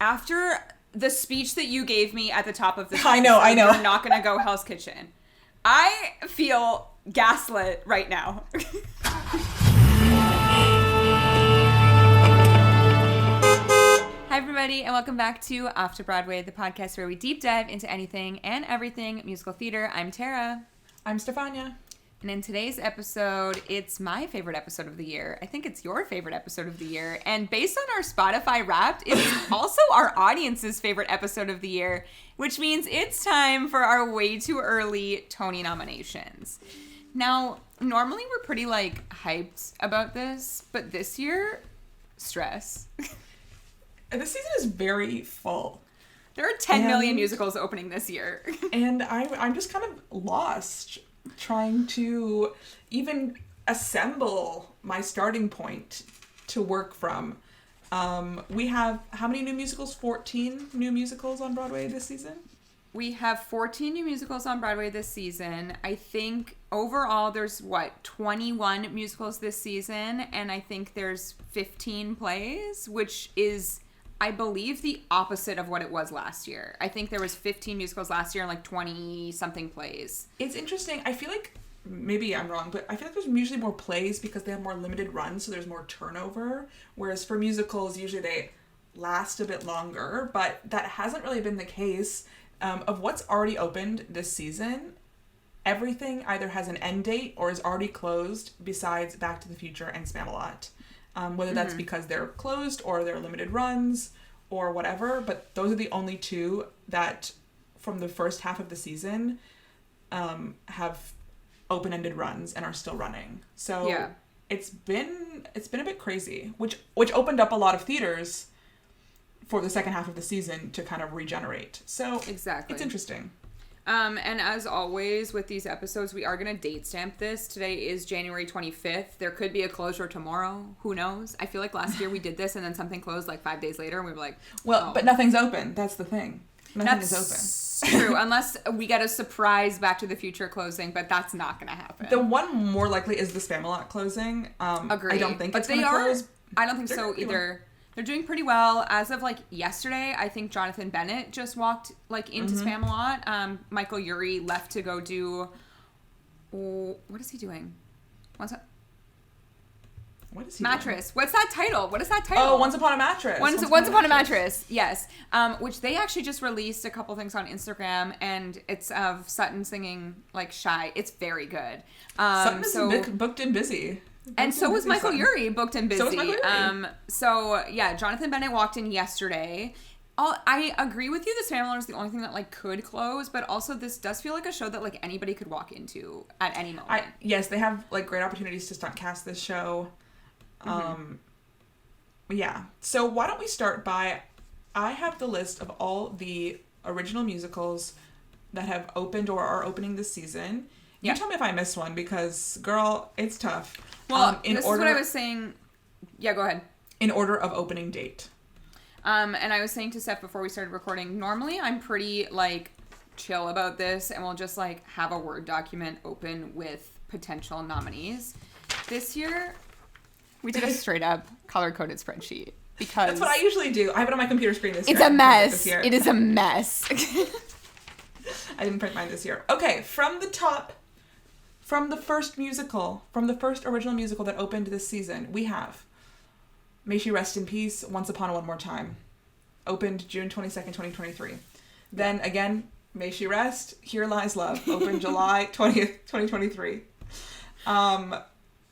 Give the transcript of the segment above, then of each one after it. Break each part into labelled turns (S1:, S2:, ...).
S1: after the speech that you gave me at the top of this
S2: I know.
S1: You're not going to go Hell's Kitchen. I feel gaslit right now. Hi, everybody, and welcome back to Off to Broadway, the podcast where we deep dive into anything and everything musical theater. I'm Tara.
S2: I'm Stefania.
S1: And in today's episode, it's my favorite episode of the year. I think it's your favorite episode of the year. And based on our Spotify Wrapped, it's also our audience's favorite episode of the year, which means it's time for our way too early Tony nominations. Now, normally we're pretty, hyped about this, but this year, stress.
S2: This season is very full.
S1: There are 10 million musicals opening this year.
S2: And I'm just kind of lost trying to even assemble my starting point to work from. We have how many new musicals? 14 new musicals on Broadway this season?
S1: We have 14 new musicals on Broadway this season. I think overall there's, 21 musicals this season, and I think there's 15 plays, which is, I believe, the opposite of what it was last year. I think there was 15 musicals last year and 20-something plays.
S2: It's interesting. I feel like, maybe I'm wrong, but I feel like there's usually more plays because they have more limited runs, so there's more turnover. Whereas for musicals, usually they last a bit longer, but that hasn't really been the case. Of what's already opened this season, everything either has an end date or is already closed besides Back to the Future and Spamalot. Whether that's because they're closed or they're limited runs or whatever, but those are the only two that from the first half of the season have open-ended runs and are still running. So yeah. It's been a bit crazy, which opened up a lot of theaters for the second half of the season to kind of regenerate. So exactly, it's interesting.
S1: And as always with these episodes, we are going to date stamp this. Today is January 25th. There could be a closure tomorrow. Who knows? I feel like last year we did this and then something closed 5 days later and we were like,
S2: well, but nothing's open. That's the thing. Nothing is open.
S1: True, unless we get a surprise Back to the Future closing, but that's not going to happen.
S2: The one more likely is the Spamalot closing.
S1: Agreed.
S2: I don't think it's going to close.
S1: I don't think so either. They're doing pretty well. As of yesterday, I think Jonathan Bennett just walked into Spamalot. Michael Urie left to go do. What is he doing?
S2: What is he
S1: Mattress.
S2: doing?
S1: What's that title? What is that title?
S2: Oh, Once Upon a Mattress.
S1: Once Upon a Mattress. Yes. Which they actually just released a couple things on Instagram, and it's of Sutton singing Shy. It's very good.
S2: Sutton is booked and busy.
S1: And so was Michael Urie, booked and busy.
S2: So was Michael Urie.
S1: So yeah, Jonathan Bennett walked in yesterday. I agree with you. The Spamalot is the only thing that could close, but also this does feel like a show that anybody could walk into at any moment.
S2: Yes, they have great opportunities to stunt cast this show. Yeah. So why don't we start by, I have the list of all the original musicals that have opened or are opening this season. You tell me if I missed one because, girl, it's tough.
S1: Well, this is what I was saying. Yeah, go ahead.
S2: In order of opening date.
S1: And I was saying to Steph before we started recording, normally I'm pretty, chill about this and we'll just, have a Word document open with potential nominees. This year, we did a straight-up color-coded spreadsheet because...
S2: That's what I usually do. I have it on my computer screen this year.
S1: It's a mess. It is a mess.
S2: I didn't print mine this year. Okay, from the top... From the first original musical that opened this season, we have May She Rest in Peace, Once Upon a One More Time. Opened June 22nd, 2023. Then again, May She Rest, Here Lies Love. Opened July 20th, 2023.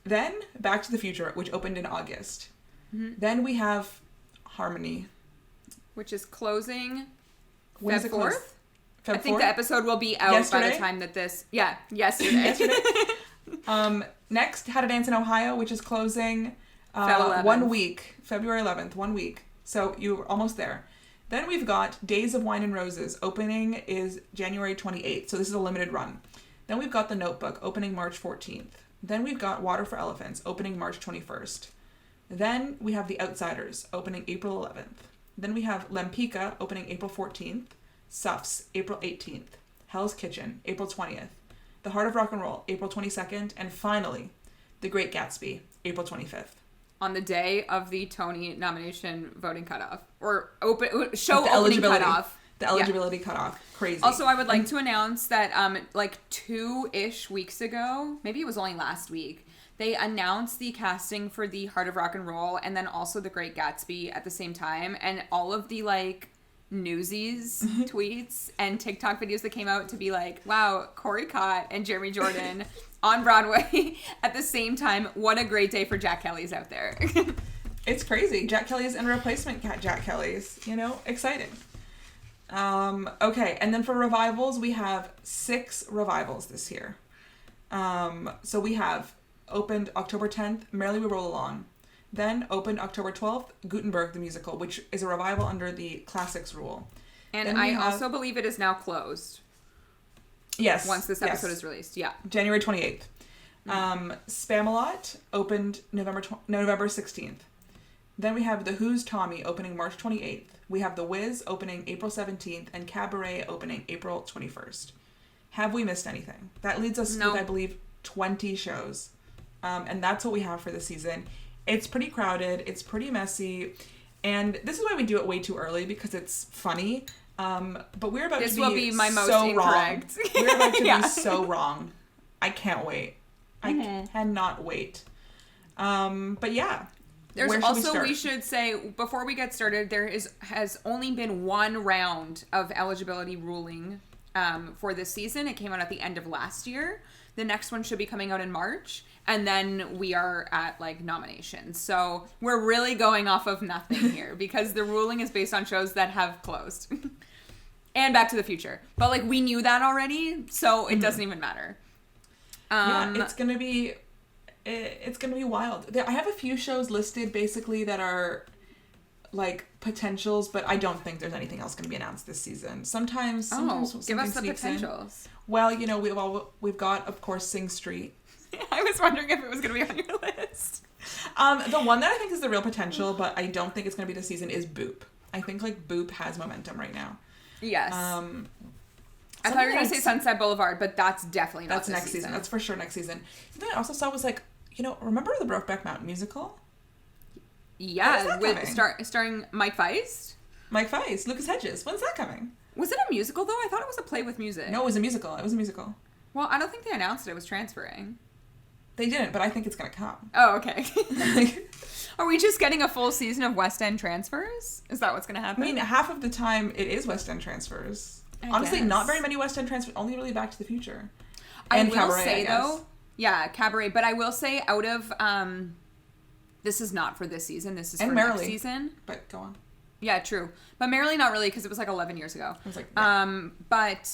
S2: Then Back to the Future, which opened in August. Mm-hmm. Then we have Harmony.
S1: Which is closing
S2: When is it closed?
S1: 4th? I think the episode will be out by the time that this... Yeah, yesterday.
S2: Next, How to Dance in Ohio, which is closing 1 week. February 11th, 1 week. So you're almost there. Then we've got Days of Wine and Roses. Opening is January 28th, so this is a limited run. Then we've got The Notebook, opening March 14th. Then we've got Water for Elephants, opening March 21st. Then we have The Outsiders, opening April 11th. Then we have Lempicka, opening April 14th. Suffs, April 18th. Hell's Kitchen, April 20th. The Heart of Rock and Roll, April 22nd. And finally, The Great Gatsby, April 25th.
S1: on the day of the Tony nomination voting cutoff. Or opening cutoff.
S2: The eligibility cutoff. Crazy.
S1: Also, I would like to announce that like 2-ish weeks ago, maybe it was only last week, they announced the casting for the Heart of Rock and Roll and then also The Great Gatsby at the same time. And all of the like Newsies tweets and TikTok videos that came out to be like, wow, Corey Cott and Jeremy Jordan on Broadway at the same time. What a great day for Jack Kelly's out there.
S2: It's crazy. Jack Kelly's and replacement Jack Kelly's, you know, exciting. Okay, and then for revivals, we have 6 revivals this year. So we have opened October 10th, Merrily We Roll Along. Then opened October 12th, Gutenberg the Musical, which is a revival under the Classics rule.
S1: And I also believe it is now closed.
S2: Yes.
S1: Once this episode is released, yeah.
S2: January 28th. Spamalot opened November 16th. Then we have The Who's Tommy opening March 28th. We have The Wiz opening April 17th and Cabaret opening April 21st. Have we missed anything? That leads us with, I believe, 20 shows. And that's what we have for this season. It's pretty crowded. It's pretty messy. And this is why we do it way too early, because it's funny. But we're about to be so wrong. This will be my most incorrect. We're about to be so wrong. I can't wait. I cannot wait. But yeah.
S1: There's also, we should say, before we get started, has only been one round of eligibility ruling for this season. It came out at the end of last year. The next one should be coming out in March. And then we are at, like, nominations. So we're really going off of nothing here because the ruling is based on shows that have closed. And Back to the Future. But, like, we knew that already, so it doesn't even matter.
S2: Yeah, it's going to be... It's going to be wild. I have a few shows listed basically that are like potentials, but I don't think there's anything else going to be announced this season. Sometimes
S1: give us the potentials.
S2: Well, you know, we've got, of course, Sing Street.
S1: I was wondering if it was going to be on your list.
S2: The one that I think is the real potential, but I don't think it's going to be this season, is Boop. I think like Boop has momentum right now.
S1: Yes. I thought you were going to say Sunset Boulevard, but that's definitely not this
S2: next season. That's for sure next season. Something I also saw was like, you know, remember the Brokeback Mountain musical?
S1: Yeah, starring Mike Feist.
S2: Mike Feist, Lucas Hedges. When's that coming?
S1: Was it a musical though? I thought it was a play with music.
S2: No, it was a musical. It was a musical.
S1: Well, I don't think they announced it was transferring.
S2: They didn't, but I think it's gonna come.
S1: Oh, okay. Are we just getting a full season of West End transfers? Is that what's gonna happen?
S2: I mean, half of the time it is West End transfers. Honestly, not very many West End transfers. Only really Back to the Future.
S1: And I will Cabaret, say though. Yeah, Cabaret. But I will say out of, this is not for this season. This is for next season.
S2: But go on.
S1: Yeah, true. But Merrily not really because it was like 11 years ago.
S2: I was like, yeah.
S1: But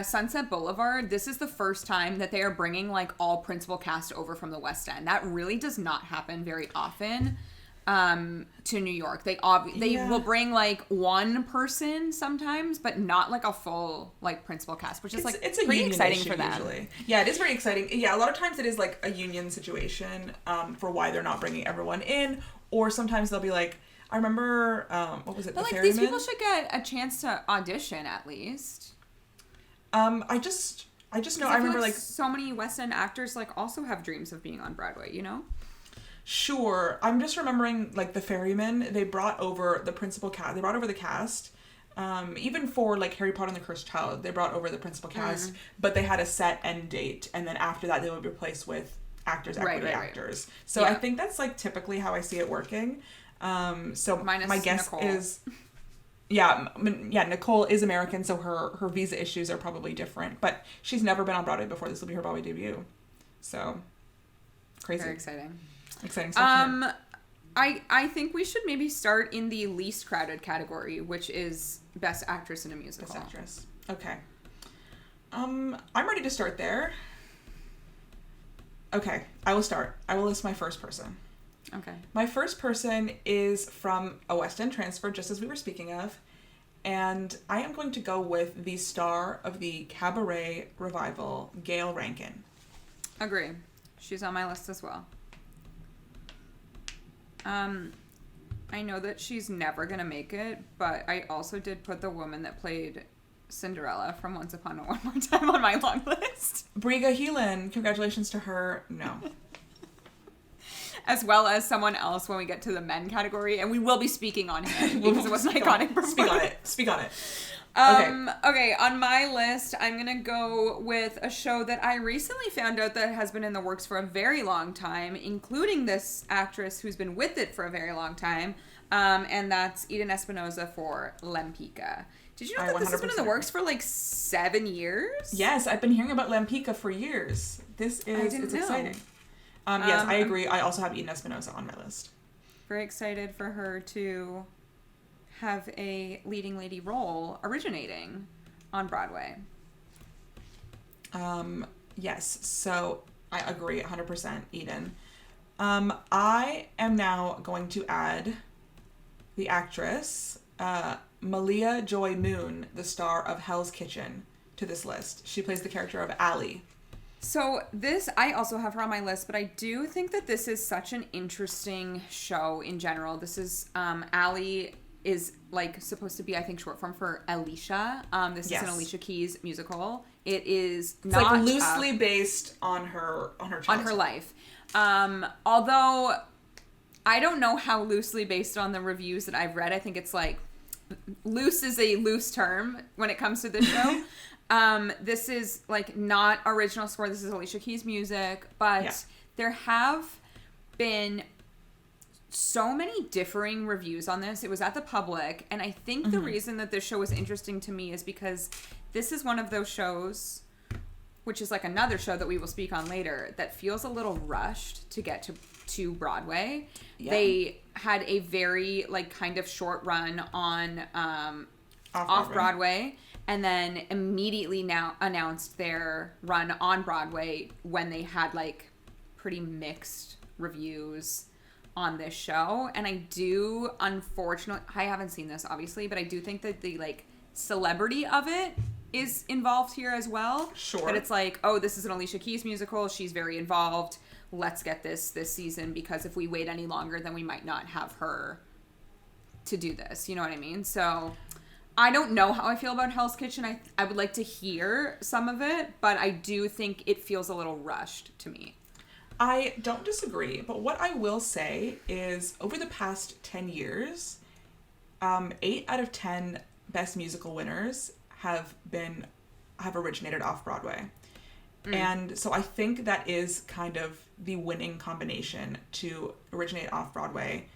S1: Sunset Boulevard, this is the first time that they are bringing like all principal cast over from the West End. That really does not happen very often to New York. They will bring like one person sometimes, but not like a full like principal cast, which is like it's pretty exciting for them. Usually.
S2: Yeah, it is very exciting. Yeah, a lot of times it is like a union situation for why they're not bringing everyone in, or sometimes they'll be like, I remember what was it?
S1: But
S2: the
S1: like
S2: Ferryman?
S1: These people should get a chance to audition at least.
S2: I just know I remember like
S1: so many West End actors like also have dreams of being on Broadway, you know?
S2: Sure. I'm just remembering, like, The Ferryman, they brought over the principal cast. They brought over the cast. Even for, like, Harry Potter and the Cursed Child, they brought over the principal cast. But they had a set end date. And then after that, they would be replaced with actors. So I think that's, like, typically how I see it working. So
S1: minus
S2: my guess
S1: Nicole.
S2: is... Yeah, Nicole is American, so her visa issues are probably different. But she's never been on Broadway before. This will be her Broadway debut. So, crazy.
S1: Very exciting.
S2: Exciting stuff.
S1: I think we should maybe start in the least crowded category, which is Best Actress in a Musical.
S2: Best Actress. Okay. I'm ready to start there. Okay, I will start. I will list my first person.
S1: Okay.
S2: My first person is from a West End transfer, just as we were speaking of, and I am going to go with the star of the Cabaret revival, Gayle Rankin.
S1: Agree. She's on my list as well. I know that she's never gonna make it, but I also did put the woman that played Cinderella from Once Upon a One More Time on my long list.
S2: Briga Heelan, congratulations to her. No.
S1: as well as someone else when we get to the men category, and we will be speaking on him because it was an iconic performance.
S2: Speak on it.
S1: Okay, on my list, I'm gonna go with a show that I recently found out that has been in the works for a very long time, including this actress who's been with it for a very long time, and that's Eden Espinosa for Lempicka. Did you know that this has been in the works for like 7 years?
S2: Yes, I've been hearing about Lempicka for years. It's exciting. Yes, I agree. I also have Eden Espinosa on my list.
S1: Very excited for her to have a leading lady role originating on Broadway.
S2: Yes, so I agree 100%, Eden. I am now going to add the actress, Malia Joy Moon, the star of Hell's Kitchen, to this list. She plays the character of Allie.
S1: So this, I also have her on my list, but I do think that this is such an interesting show in general. This is, Allie is like supposed to be, I think, short form for Alicia. This is an Alicia Keys musical. It is not
S2: like loosely based on her childhood.
S1: On her life. Although I don't know how loosely based on the reviews that I've read. I think it's like loose is a loose term when it comes to this show. This is like not original score. This is Alicia Keys music, but there have been so many differing reviews on this. It was at the Public, and I think the reason that this show was interesting to me is because this is one of those shows, which is like another show that we will speak on later, that feels a little rushed to get to Broadway. Yeah. They had a very like kind of short run on off-Broadway, and then immediately now announced their run on Broadway when they had like pretty mixed reviews on this show. And I do, unfortunately, I haven't seen this obviously, but I do think that the like celebrity of it is involved here as well.
S2: Sure.
S1: That it's like, oh, this is an Alicia Keys musical. She's very involved. Let's get this season, because if we wait any longer, then we might not have her to do this. You know what I mean? So I don't know how I feel about Hell's Kitchen. I would like to hear some of it, but I do think it feels a little rushed to me.
S2: I don't disagree, but what I will say is over the past 10 years, 8 out of 10 Best Musical winners have originated off Broadway. And so I think that is kind of the winning combination to originate off Broadway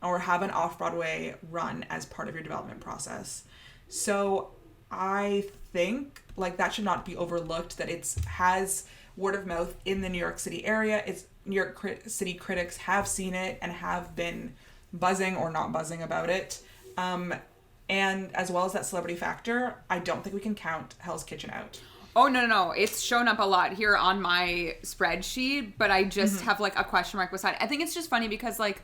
S2: or have an off Broadway run as part of your development process. So I think like that should not be overlooked, that it has word of mouth in the New York City area. It's New York City critics have seen it and have been buzzing or not buzzing about it. And as well as that celebrity factor, I don't think we can count Hell's Kitchen out.
S1: Oh, no. It's shown up a lot here on my spreadsheet, but I just have like a question mark beside it. I think it's just funny because like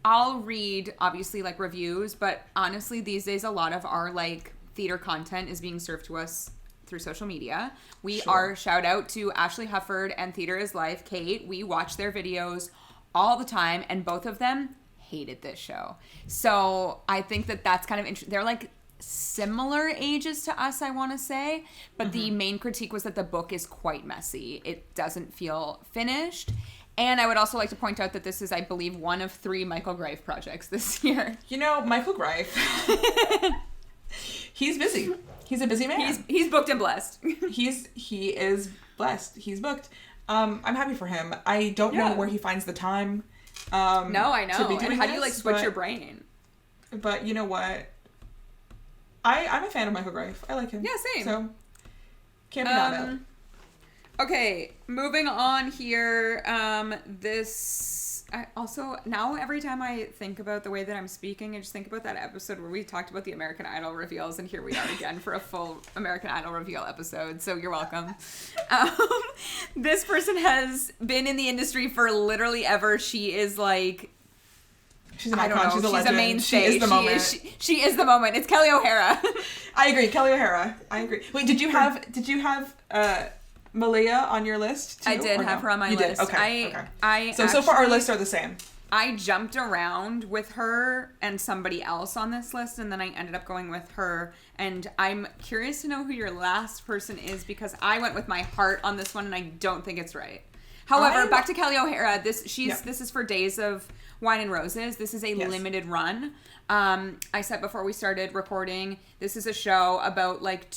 S1: I'll read obviously like reviews, but honestly these days a lot of our like theater content is being served to us through social media. We are, shout out to Ashley Hufford and Theater is Life, Kate. We watch their videos all the time, and both of them hated this show. So I think that that's kind of interesting. They're like similar ages to us, I want to say, but the main critique was that the book is quite messy. It doesn't feel finished. And I would also like to point out that this is, I believe, one of 3 Michael Greif projects this year.
S2: You know, Michael Greif, he's busy. He's a busy man.
S1: He's booked and blessed.
S2: He is blessed. He's booked. I'm happy for him. I don't know where he finds the time.
S1: No, I know. And how do you like switch your brain?
S2: But you know what? I'm a fan of Michael Greif. I like him.
S1: Yeah, same.
S2: So can't be mad at.
S1: Okay, moving on here. I also, now every time I think about the way that I'm speaking, I just think about that episode where we talked about the American Idol reveals, and here we are again for a full American Idol reveal episode, so you're welcome. This person has been in the industry for literally ever. She is like,
S2: she's an icon. She's a legend.
S1: She's a mainstay.
S2: She is the moment.
S1: She is the moment. It's Kelly O'Hara.
S2: I agree. Kelly O'Hara. I agree. Wait, did you have Malia on your list too?
S1: I did have her on my list.
S2: Did? Okay.
S1: So
S2: far our lists are the same.
S1: I jumped around with her and somebody else on this list, and then I ended up going with her. And I'm curious to know who your last person is, because I went with my heart on this one, and I don't think it's right. However, back to Kelly O'Hara. This is for Days of Wine and Roses. This is a limited run. I said before we started recording, this is a show about like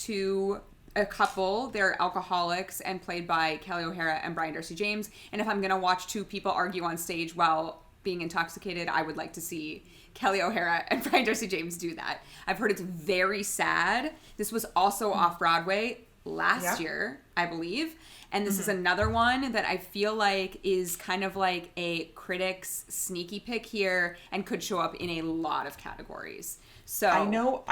S1: a couple. They're alcoholics and played by Kelly O'Hara and Brian Darcy James. And if I'm gonna watch two people argue on stage while being intoxicated, I would like to see Kelly O'Hara and Brian Darcy James do that. I've heard it's very sad. This was also off Broadway last year, I believe. And this is another one that I feel like is kind of like a critic's sneaky pick here and could show up in a lot of categories. So
S2: I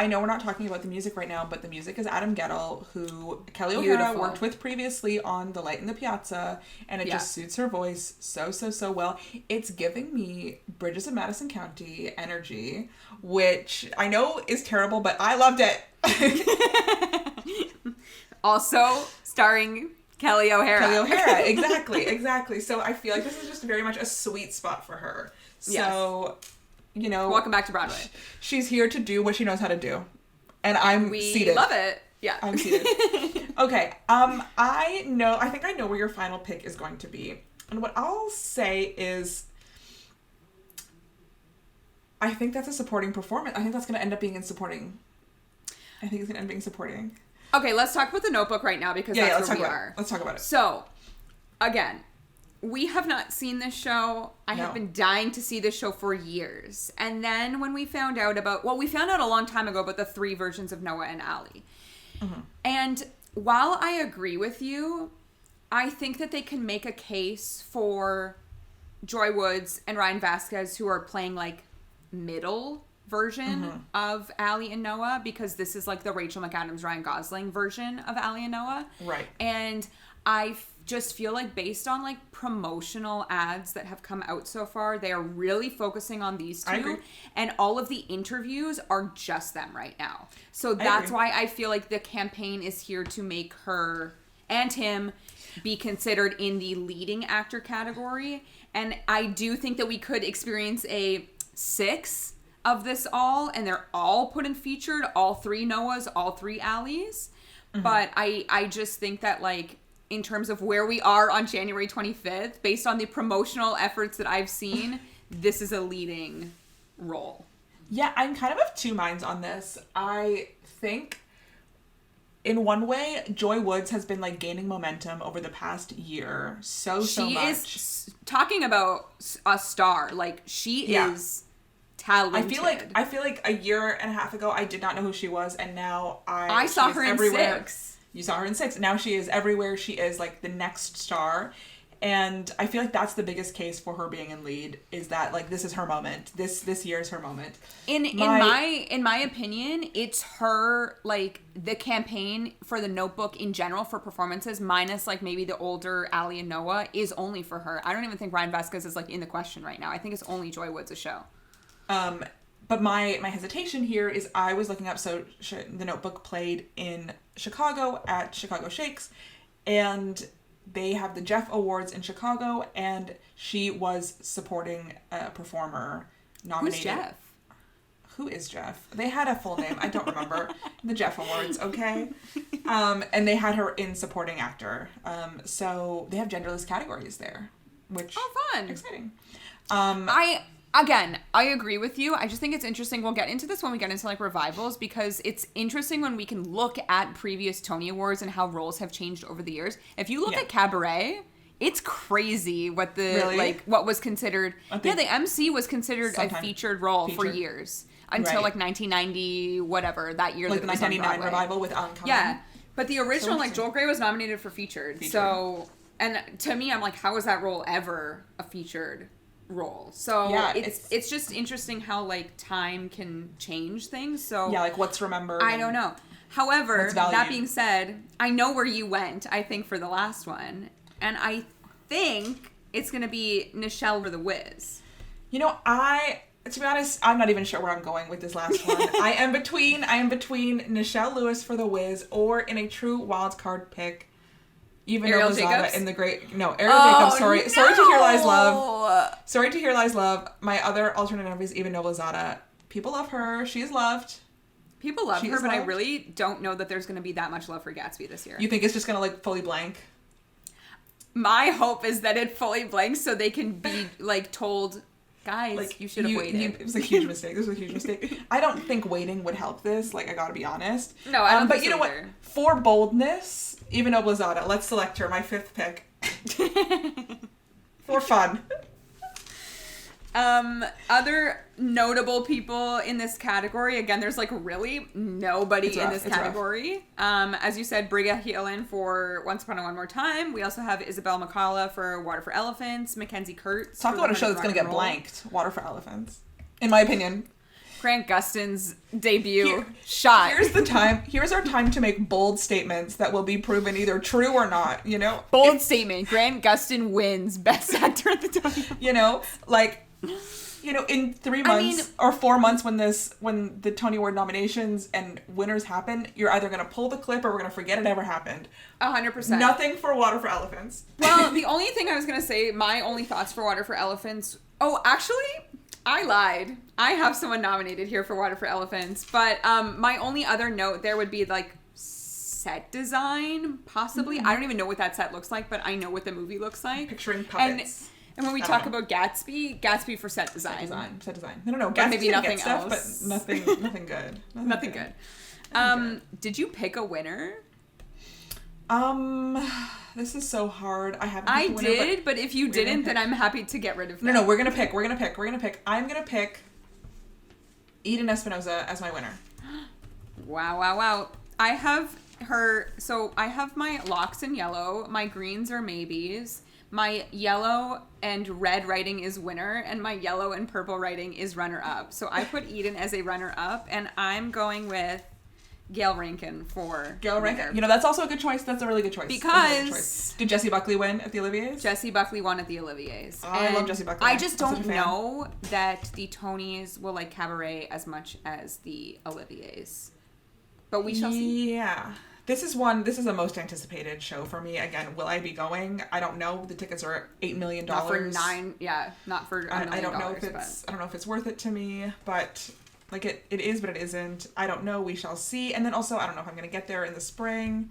S2: know we're not talking about the music right now, but the music is Adam Gettle, who Kelly O'Hara worked with previously on The Light in the Piazza, and it just suits her voice so well. It's giving me Bridges of Madison County energy, which I know is terrible, but I loved it.
S1: Also starring Kelly O'Hara.
S2: Exactly. So I feel like this is just very much a sweet spot for her. So, you know,
S1: welcome back to Broadway.
S2: She's here to do what she knows how to do. And I'm seated.
S1: We love it. Yeah.
S2: I'm seated. Okay. I think I know where your final pick is going to be. And what I'll say is I think that's a supporting performance. I think that's going to end up being in supporting. I think it's going to end up being supporting.
S1: Okay, let's talk about The Notebook right now because that's where we are.
S2: Let's talk about it.
S1: So, again, we have not seen this show. I have been dying to see this show for years. And then when we found out we found out a long time ago about the 3 versions of Noah and Allie. Mm-hmm. And while I agree with you, I think that they can make a case for Joy Woods and Ryan Vasquez, who are playing like middle version of Allie and Noah, because this is like the Rachel McAdams, Ryan Gosling version of Allie and Noah.
S2: Right.
S1: And I just feel like based on like promotional ads that have come out so far, they are really focusing on these two.
S2: I agree.
S1: And all of the interviews are just them right now. So that's why I feel like the campaign is here to make her and him be considered in the leading actor category. And I do think that we could experience a 6 of this all, and they're all put in featured, all 3 Noahs, all 3 Allies. But I just think that like in terms of where we are on January 25th, based on the promotional efforts that I've seen, this is a leading role.
S2: Yeah, I'm kind of 2 minds on this. I think in one way, Joy Woods has been like gaining momentum over the past year so much.
S1: She is talking about a star. Like she is talented.
S2: I feel like a year and a half ago I did not know who she was, and now
S1: I saw her in 6.
S2: You saw her in 6. Now she is everywhere. She is like the next star. And I feel like that's the biggest case for her being in lead, is that like this is her moment. This year is her moment. In
S1: my opinion, it's her, like the campaign for The Notebook in general for performances, minus like maybe the older Allie and Noah, is only for her. I don't even think Ryan Vasquez is like in the question right now. I think it's only Joy Woods' show.
S2: But my hesitation here is I was looking up, so The Notebook played in Chicago at Chicago Shakes, and they have the Jeff Awards in Chicago, and she was supporting performer nominated.
S1: Who's Jeff?
S2: Who is Jeff? They had a full name. I don't remember. The Jeff Awards, okay? And they had her in supporting actor. So they have genderless categories there, which...
S1: Oh, fun.
S2: Exciting.
S1: Again, I agree with you. I just think it's interesting. We'll get into this when we get into like revivals, because it's interesting when we can look at previous Tony Awards and how roles have changed over the years. If you look at Cabaret, it's crazy what what was considered. The MC was considered a featured role for years until like 1990, whatever, that year.
S2: Like the 1999 revival with Alan Cumming.
S1: Yeah, but the original, like Joel Grey was nominated for featured. So, and to me, I'm like, how was that role ever a featured role? So it's just interesting how like time can change things. So
S2: like what's remembered,
S1: I don't know. However, that being said, I know where you went, I think, for the last one, and I think it's gonna be Nichelle for The Wiz.
S2: You know, to be honest, I'm not even sure where I'm going with this last one. I am between Nichelle Lewis for The Wiz, or in a true wild card pick, even Ariel Jacobs in the great... No, Ariel Jacobs, sorry. No! Sorry to hear Lies Love. Sorry to hear Lies Love. My other alternative is Eva Noblezada. People love her. She is loved.
S1: People love her, but I really don't know that there's going to be that much love for Gatsby this year.
S2: You think it's just going to like fully blank?
S1: My hope is that it fully blanks so they can be, like, told, guys, like, you should have waited.
S2: It was a huge mistake. This was a huge mistake. I don't think waiting would help this. Like, I gotta be honest.
S1: No, I don't think so
S2: But you know
S1: either.
S2: what? For boldness, even Oblazada, let's select her, my 5th pick. For fun.
S1: Other notable people in this category, again, there's like really nobody in this category. As you said, Briga Heelan for Once Upon a One More Time. We also have Isabel McCalla for Water for Elephants, Mackenzie Kurtz.
S2: Talk about a show that's going to get blanked. Water for Elephants. In my opinion.
S1: Grant Gustin's debut shot.
S2: Here's our time to make bold statements that will be proven either true or not, you know?
S1: Bold statement. Grant Gustin wins Best Actor at the Tony.
S2: You know, like... You know, in 3 months or 4 months when the Tony Award nominations and winners happen, you're either going to pull the clip or we're going to forget it ever happened.
S1: 100%.
S2: Nothing for Water for Elephants.
S1: Well, the only thing I was going to say, my only thoughts for Water for Elephants... Oh, actually, I lied. I have someone nominated here for Water for Elephants, but my only other note there would be, like, set design, possibly. Mm-hmm. I don't even know what that set looks like, but I know what the movie looks like.
S2: Picturing puppets.
S1: And when we talk about Gatsby for set design.
S2: Set design. No.
S1: Gatsby's maybe nothing
S2: stuff,
S1: else.
S2: But nothing good.
S1: Nothing good. Did you pick a winner?
S2: This is so hard. I haven't
S1: picked a winner, but if you didn't, then I'm happy to get rid of that.
S2: No, we're gonna pick. I'm gonna pick Eden Espinosa as my winner.
S1: Wow. I have her, so I have my locks in yellow, my greens are maybes. My yellow and red writing is winner, and my yellow and purple writing is runner-up. So I put Eden as a runner-up, and I'm going with Gail Rankin for winner.
S2: You know, that's also a good choice. That's a really good choice.
S1: Because...
S2: Did Jessie Buckley win at the Olivier's?
S1: Jessie Buckley won at the Olivier's.
S2: Oh, I love Jessie Buckley.
S1: I just don't know that the Tonys will like Cabaret as much as the Olivier's. But we shall see.
S2: Yeah. This is a most anticipated show for me. Again, will I be going? I don't know. The tickets are $8 million.
S1: Not for $1 million.
S2: I don't know if it's worth it to me, but like it is, but it isn't. I don't know. We shall see. And then also, I don't know if I'm going to get there in the spring,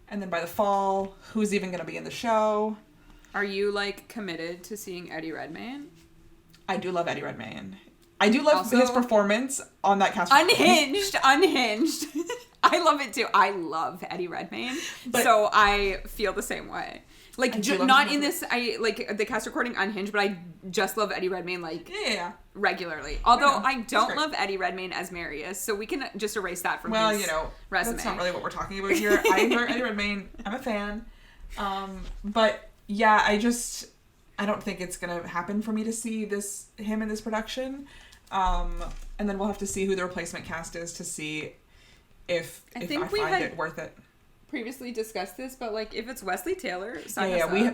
S2: and then by the fall, who's even going to be in the show?
S1: Are you like committed to seeing Eddie Redmayne?
S2: I do love Eddie Redmayne. I do love his performance on that cast.
S1: Unhinged. I love it too. I love Eddie Redmayne, so I feel the same way. Like not in this. I like the cast recording Unhinged, but I just love Eddie Redmayne regularly. Although I don't love Eddie Redmayne as Marius, so we can just erase that from his resume.
S2: That's not really what we're talking about here. I enjoy Eddie Redmayne. I'm a fan, but yeah, I don't think it's gonna happen for me to see him in this production. And then we'll have to see who the replacement cast is to see if I find it worth it.
S1: Previously discussed this, but like if it's Wesley Taylor,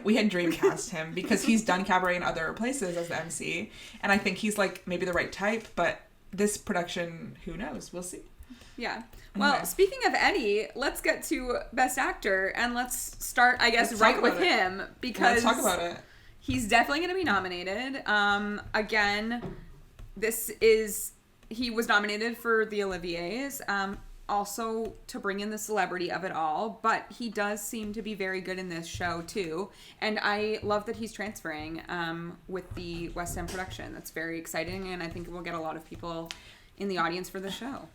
S2: we had dreamcast him because he's done Cabaret in other places as the MC, and I think he's like maybe the right type. But this production, who knows? We'll see.
S1: Yeah. Well, speaking of Eddie, let's get to Best Actor, and let's start, I guess, right with him because
S2: let's talk about it.
S1: He's definitely going to be nominated. Again, he was nominated for the Olivier's. Also to bring in the celebrity of it all, but he does seem to be very good in this show too, and I love that he's transferring with the West End production. That's very exciting, and I think we'll get a lot of people in the audience for the show.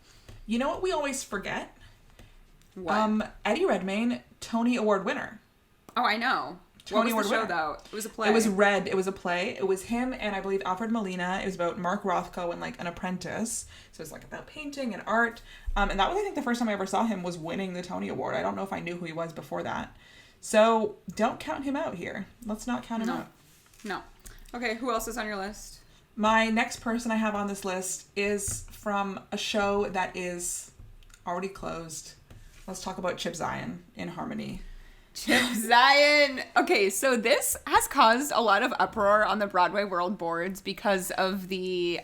S2: You know what we always forget?
S1: What?
S2: Eddie Redmayne, Tony Award winner.
S1: Oh, I know. Tony Award winner. Though? It was a play.
S2: It was Red. It was a play. It was him and I believe Alfred Molina. It was about Mark Rothko and like an apprentice. So it's like about painting and art. And that was, I think, the first time I ever saw him was winning the Tony Award. I don't know if I knew who he was before that. So don't count him out here. Let's not count him out.
S1: No. Okay, who else is on your list?
S2: My next person I have on this list is from a show that is already closed. Let's talk about Chip Zien in Harmony.
S1: Chip Zien. Okay, so this has caused a lot of uproar on the Broadway World Boards because of the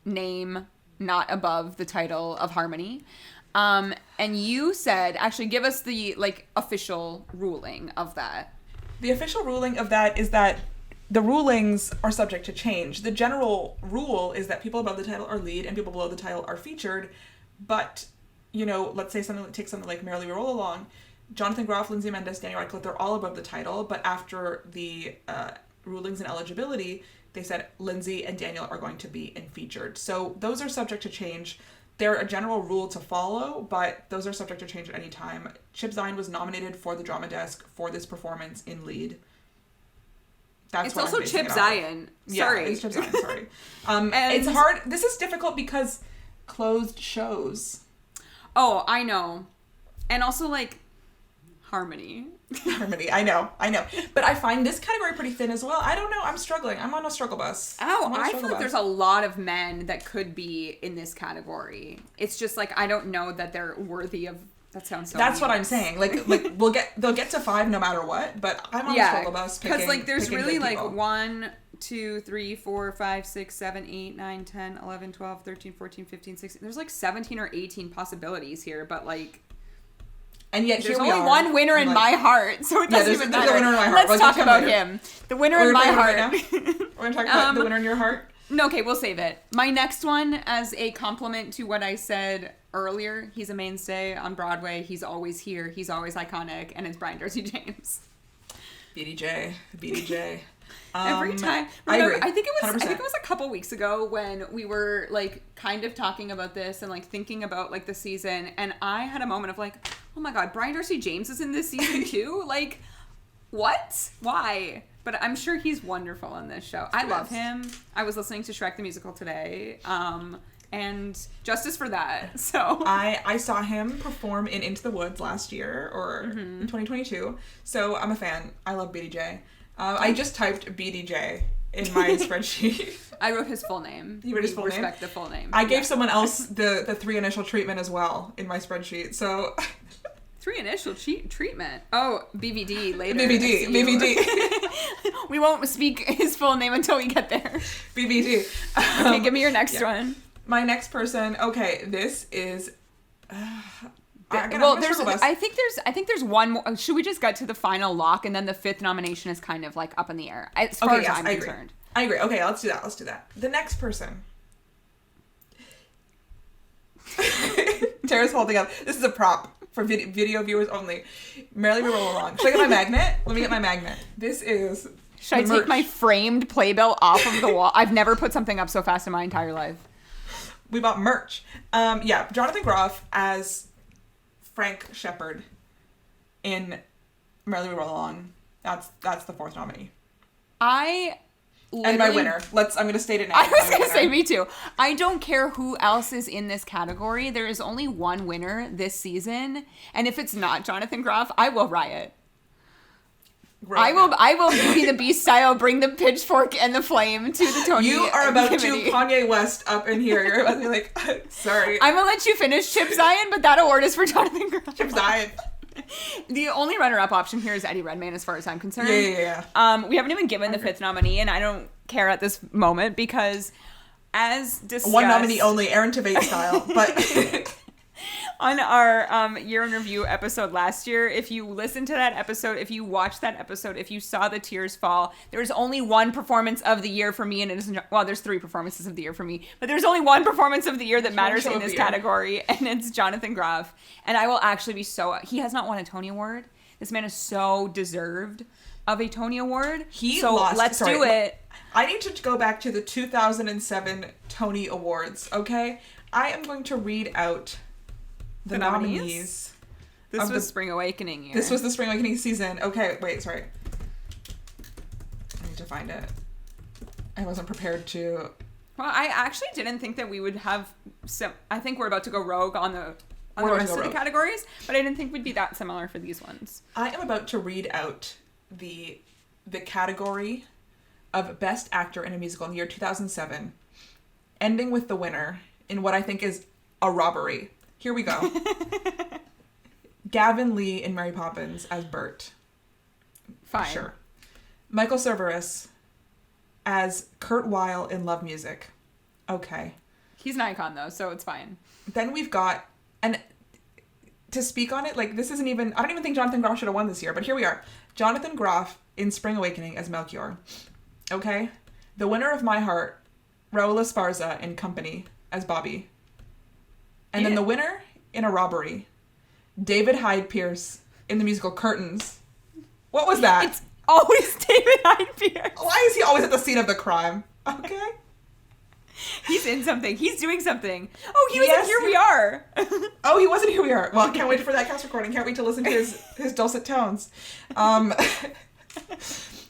S1: name not above the title of Harmony. And you said, actually give us the official ruling of that.
S2: The official ruling of that is that the rulings are subject to change. The general rule is that people above the title are lead and people below the title are featured. But, let's say take something like Merrily We Roll Along. Jonathan Groff, Lindsay Mendez, Daniel Radcliffe, they're all above the title, but after the rulings and eligibility, they said Lindsay and Daniel are going to be in featured. So those are subject to change. They're a general rule to follow, but those are subject to change at any time. Chip Zien was nominated for the Drama Desk for this performance in lead.
S1: It's also Chip Zien. Sorry.
S2: Yeah, it's Chip Zien, sorry. It's hard. This is difficult because closed shows.
S1: Oh, I know. And also, like, harmony.
S2: Harmony, I know. But I find this category pretty thin as well. I don't know. I'm struggling. I'm on a struggle bus.
S1: Oh, I feel like there's a lot of men that could be in this category. It's just, like, I don't know that they're worthy of... That sounds so
S2: That's what I'm saying. Like they'll get to 5 no matter what, but I'm on a struggle bus picking. Because,
S1: like, there's really, like, 1, 2, 3, 4, 5, 6, 7, 8, 9, 10, 11, 12, 13, 14, 15, 16. There's, like, 17 or 18 possibilities here, but, like...
S2: And yet
S1: there's only one winner in my heart, so it doesn't even matter.
S2: There's a winner in my heart.
S1: Let's talk about him. The winner in my heart.
S2: We're going to talk about the winner in your heart?
S1: No, okay, we'll save it. My next one, as a compliment to what I said earlier, he's a mainstay on Broadway. He's always here. He's always iconic, and it's Brian Darcy James.
S2: BDJ.
S1: Every time. Remember, I think it was a couple weeks ago when we were, like, kind of talking about this and, like, thinking about, like, the season, and I had a moment of, like, oh my god, Brian Darcy James is in this season too? Like, what? Why? But I'm sure he's wonderful in this show. I love him. I was listening to Shrek the Musical today. And justice for that. So
S2: I saw him perform in Into the Woods last year, or in 2022. So I'm a fan. I love BDJ. I just typed BDJ in my spreadsheet.
S1: I wrote his full name.
S2: You wrote his full name?
S1: Respect the full name.
S2: I gave someone else the 3 initial treatment as well in my spreadsheet. So
S1: 3 initial treatment. Oh, BVD later.
S2: BVD.
S1: We won't speak his full name until we get there.
S2: BVD.
S1: Okay, give me your next one.
S2: My next person. Okay, this is.
S1: I think there's one more. Should we just get to the final lock and then the 5th nomination is kind of like up in the air as far as I'm concerned.
S2: I agree. Okay, let's do that. The next person. Tara's holding up. This is a prop for video viewers only. Merrily we roll along. Should I get my magnet? Let me get my magnet. This is.
S1: Should I take my framed playbill off of the wall? I've never put something up so fast in my entire life.
S2: We bought merch. Jonathan Groff as Frank Shepard in Merrily We Roll Along. That's the 4th nominee. And my winner. I'm going to state it now.
S1: I was going to say, me too. I don't care who else is in this category. There is only one winner this season. And if it's not Jonathan Groff, I will riot. I will Beauty the Beast style bring the pitchfork and the flame to the Tony.
S2: You are about to Kanye West up in here. You're about to be like, sorry.
S1: I'm gonna let you finish Chip Zien, but that award is for Jonathan Groff.
S2: Chip Zien.
S1: The only runner-up option here is Eddie Redmayne, as far as I'm concerned.
S2: Yeah.
S1: We haven't even given the 5th nominee, and I don't care at this moment because, as discussed,
S2: one nominee only, Aaron Tveit style, but.
S1: On our year in review episode last year, if you listened to that episode, if you watched that episode, if you saw the tears fall, there's only one performance of the year for me, and it isn't. Well, there's 3 performances of the year for me, but there's only one performance of the year that matters in this category, and it's Jonathan Groff. And I will actually be he has not won a Tony Award. This man is so deserved of a Tony Award. Let's do it.
S2: I need to go back to the 2007 Tony Awards. Okay, I am going to read out the nominees.
S1: This was Spring Awakening year.
S2: This was the Spring Awakening season. Okay, wait, sorry. I need to find it. I wasn't prepared to.
S1: Well, I actually didn't think that we would have I think we're about to go rogue on the rest of the categories, but I didn't think we'd be that similar for these ones.
S2: I am about to read out the category of Best Actor in a Musical in the year 2007, ending with the winner in what I think is a robbery. Here we go. Gavin Lee in Mary Poppins as Bert.
S1: Fine.
S2: Sure. Michael Cerveris as Kurt Weill in Love Music. Okay.
S1: He's an icon, though, so it's fine.
S2: Then we've got, and to speak on it, like, this isn't even, I don't even think Jonathan Groff should have won this year, but here we are. Jonathan Groff in Spring Awakening as Melchior. Okay. The winner of My Heart, Raul Esparza in Company as Bobby. And then the winner in a robbery, David Hyde Pierce in the musical Curtains. What was that?
S1: It's always David Hyde Pierce.
S2: Why is he always at the scene of the crime? Okay.
S1: He's in something. He's doing something. Oh, he was
S2: Yes,
S1: in Here We Are.
S2: Oh, he wasn't Here We Are. Well, can't wait for that cast recording. Can't wait to listen to his dulcet tones.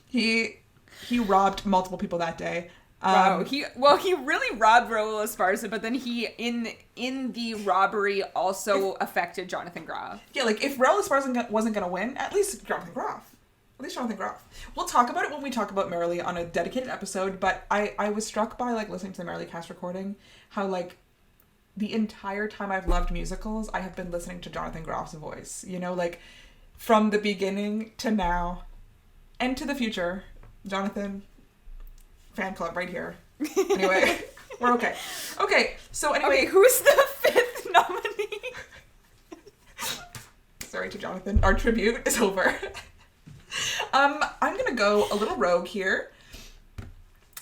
S2: He robbed multiple people that day.
S1: Wow. He really robbed Raul Esparza, but then he in the robbery also affected Jonathan Groff.
S2: Yeah, like if Raul Esparza wasn't going to win, at least Jonathan Groff. We'll talk about it when we talk about Merrily on a dedicated episode, but I was struck by, like, listening to the Merrily cast recording, how, like, the entire time I've loved musicals, I have been listening to Jonathan Groff's voice. You know, like, from the beginning to now, and to the future. Jonathan, fan club right here. Anyway, we're okay. Okay, so anyway.
S1: Okay, who's the 5th nominee?
S2: Sorry to Jonathan, our tribute is over. I'm gonna go a little rogue here.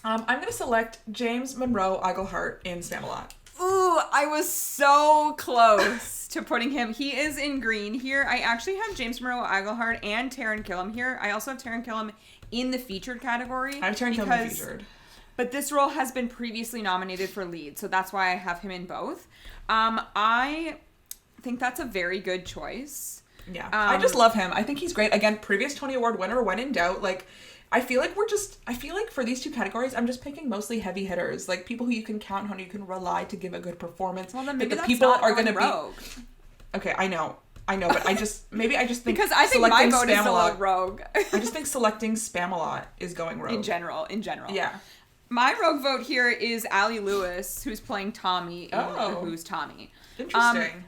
S2: I'm gonna select James Monroe Iglehart in Spamalot.
S1: Ooh, I was so close to putting him. He is in green here. I actually have James Monroe Iglehart and Taran Killam here. I also have Taran Killam in the featured category.
S2: I have Taran Killam featured.
S1: But this role has been previously nominated for lead, so that's why I have him in both. I think that's a very good choice.
S2: Yeah, I just love him. I think he's great. Again, previous Tony Award winner, when in doubt. Like, I feel like for these two categories, I'm just picking mostly heavy hitters. Like, people who you can count on, you can rely to give a good performance.
S1: Well, then maybe
S2: the people are going to
S1: rogue.
S2: Okay, I know, but I just think
S1: because I think my vote is a little rogue.
S2: I just think selecting Spamalot is going rogue.
S1: In general.
S2: Yeah.
S1: My rogue vote here is Allie Lewis, who's playing Tommy in Who's Tommy.
S2: Interesting.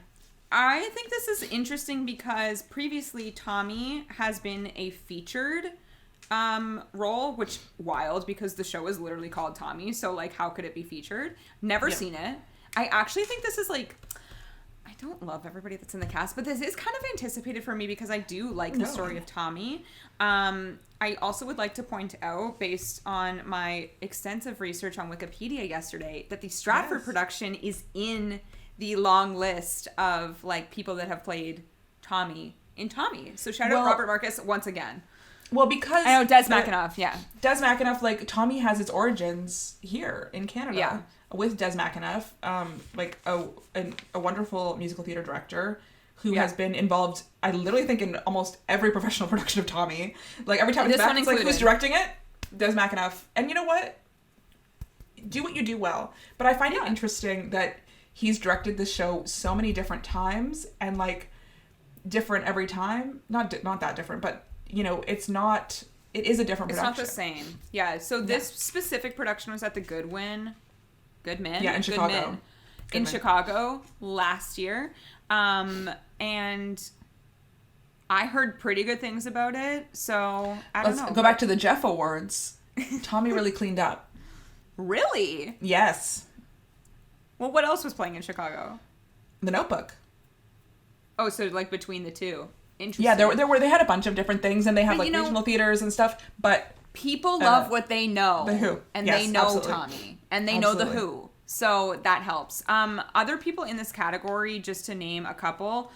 S1: I think this is interesting because previously Tommy has been a featured role, which wild because the show is literally called Tommy. So, like, how could it be featured? Never seen it. I actually think this is, like, I don't love everybody that's in the cast, but this is kind of anticipated for me because I do like the story of Tommy. I also would like to point out, based on my extensive research on Wikipedia yesterday, that the Stratford production is in the long list of, like, people that have played Tommy in Tommy. So shout out Robert Marcus once again.
S2: Well, because
S1: I know Des McAnuff,
S2: Des McAnuff, like, Tommy has its origins here in Canada.
S1: Yeah.
S2: With Des McAnuff, like a wonderful musical theater director who has been involved, I literally think, in almost every professional production of Tommy. Like, every time it's back, it's like, who's directing it? Des McAnuff. And you know what? Do what you do well. But I find it interesting that he's directed this show so many different times and, like, different every time. Not that different, but, you know, it is a different production.
S1: It's not the same. Yeah, so this specific production was at the Goodman.
S2: Yeah, in Chicago.
S1: In Chicago last year. And I heard pretty good things about it, so I don't know.
S2: Let's go back to the Jeff Awards. Tommy really cleaned up.
S1: Really?
S2: Yes.
S1: Well, what else was playing in Chicago?
S2: The Notebook.
S1: Oh, so, like, between the two. Interesting.
S2: Yeah, they had a bunch of different things, and they have, like, regional theaters and stuff, but
S1: people love what they know.
S2: The Who.
S1: And
S2: yes,
S1: they know
S2: absolutely.
S1: Tommy. And they know The Who. So that helps. Other people in this category, just to name a couple,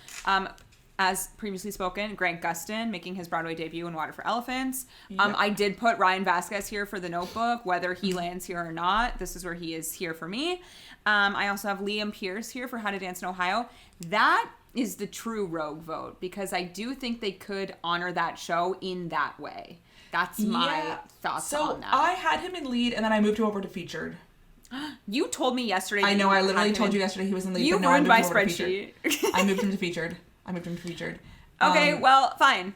S1: as previously spoken, Grant Gustin making his Broadway debut in Water for Elephants. I did put Ryan Vasquez here for The Notebook, whether he lands here or not. This is where he is here for me. I also have Liam Pierce here for How to Dance in Ohio. That is the true rogue vote, because I do think they could honor that show in that way. That's my thoughts on that.
S2: So I had him in lead, and then I moved him over to featured.
S1: You told me yesterday.
S2: I know. I literally told you yesterday he was in lead.
S1: You ruined my spreadsheet.
S2: I moved him to featured.
S1: Okay, well, fine.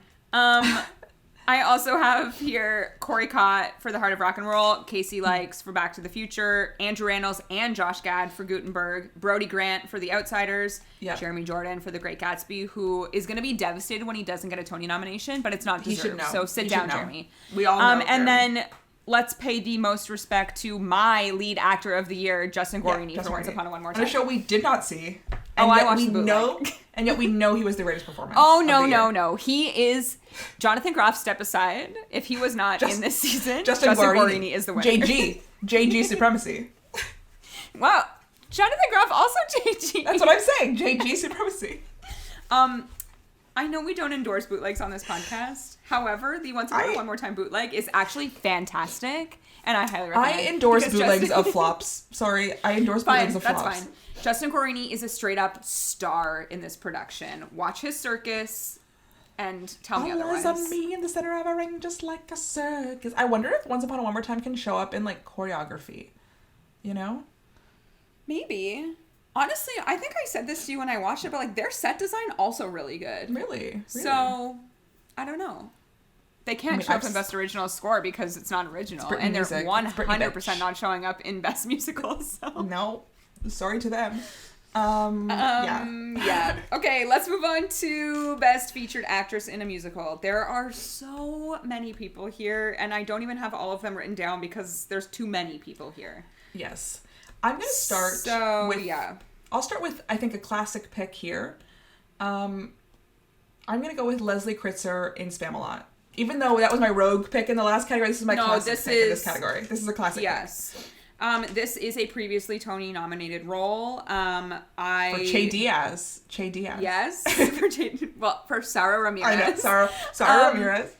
S1: I also have here Corey Cott for The Heart of Rock and Roll, Casey Likes for Back to the Future, Andrew Rannells and Josh Gad for Gutenberg, Brody Grant for The Outsiders, Jeremy Jordan for The Great Gatsby, who is going to be devastated when he doesn't get a Tony nomination, but it's not deserved.
S2: He should know.
S1: So sit down, Jeremy.
S2: We all know.
S1: And then let's pay the most respect to my lead actor of the year, Justin Guarini, for Once Upon a One More Time.
S2: On a show we did not see.
S1: And I watched the bootleg.
S2: And yet we know he was the greatest performance.
S1: Oh, no. He is Jonathan Groff, step aside. If he was not in this season, Justin Guarini is the winner.
S2: JG supremacy.
S1: Wow. Jonathan Groff, also JG.
S2: That's what I'm saying. JG supremacy.
S1: I know we don't endorse bootlegs on this podcast. However, the Once Upon a One More Time bootleg is actually fantastic, and I highly recommend it.
S2: I endorse bootlegs of flops. Sorry, I endorse bootlegs of flops.
S1: That's fine. Justin Guarini is a straight-up star in this production. Watch his circus and tell me otherwise.
S2: All eyes on me in the center of a ring, just like a circus. I wonder if Once Upon a One More Time can show up in, like, choreography. You know?
S1: Maybe. Honestly, I think I said this to you when I watched it, but, like, their set design also really good.
S2: Really?
S1: So, I don't know. They can't show up in Best Original Score because it's not original. And they're 100% not showing up in Best Musicals. So.
S2: No. Sorry to them.
S1: Yeah. Okay, let's move on to Best Featured Actress in a Musical. There are so many people here, and I don't even have all of them written down because there's too many people here.
S2: Yes. I'm going to start I'll start with, I think, a classic pick here. I'm going to go with Leslie Kritzer in Spamalot. Even though that was my rogue pick in the last category, this is my classic pick in this category. This is a classic pick.
S1: This is a previously Tony-nominated role.
S2: For Che Diaz.
S1: Yes. For Sarah Ramirez.
S2: I know, Sarah Ramirez.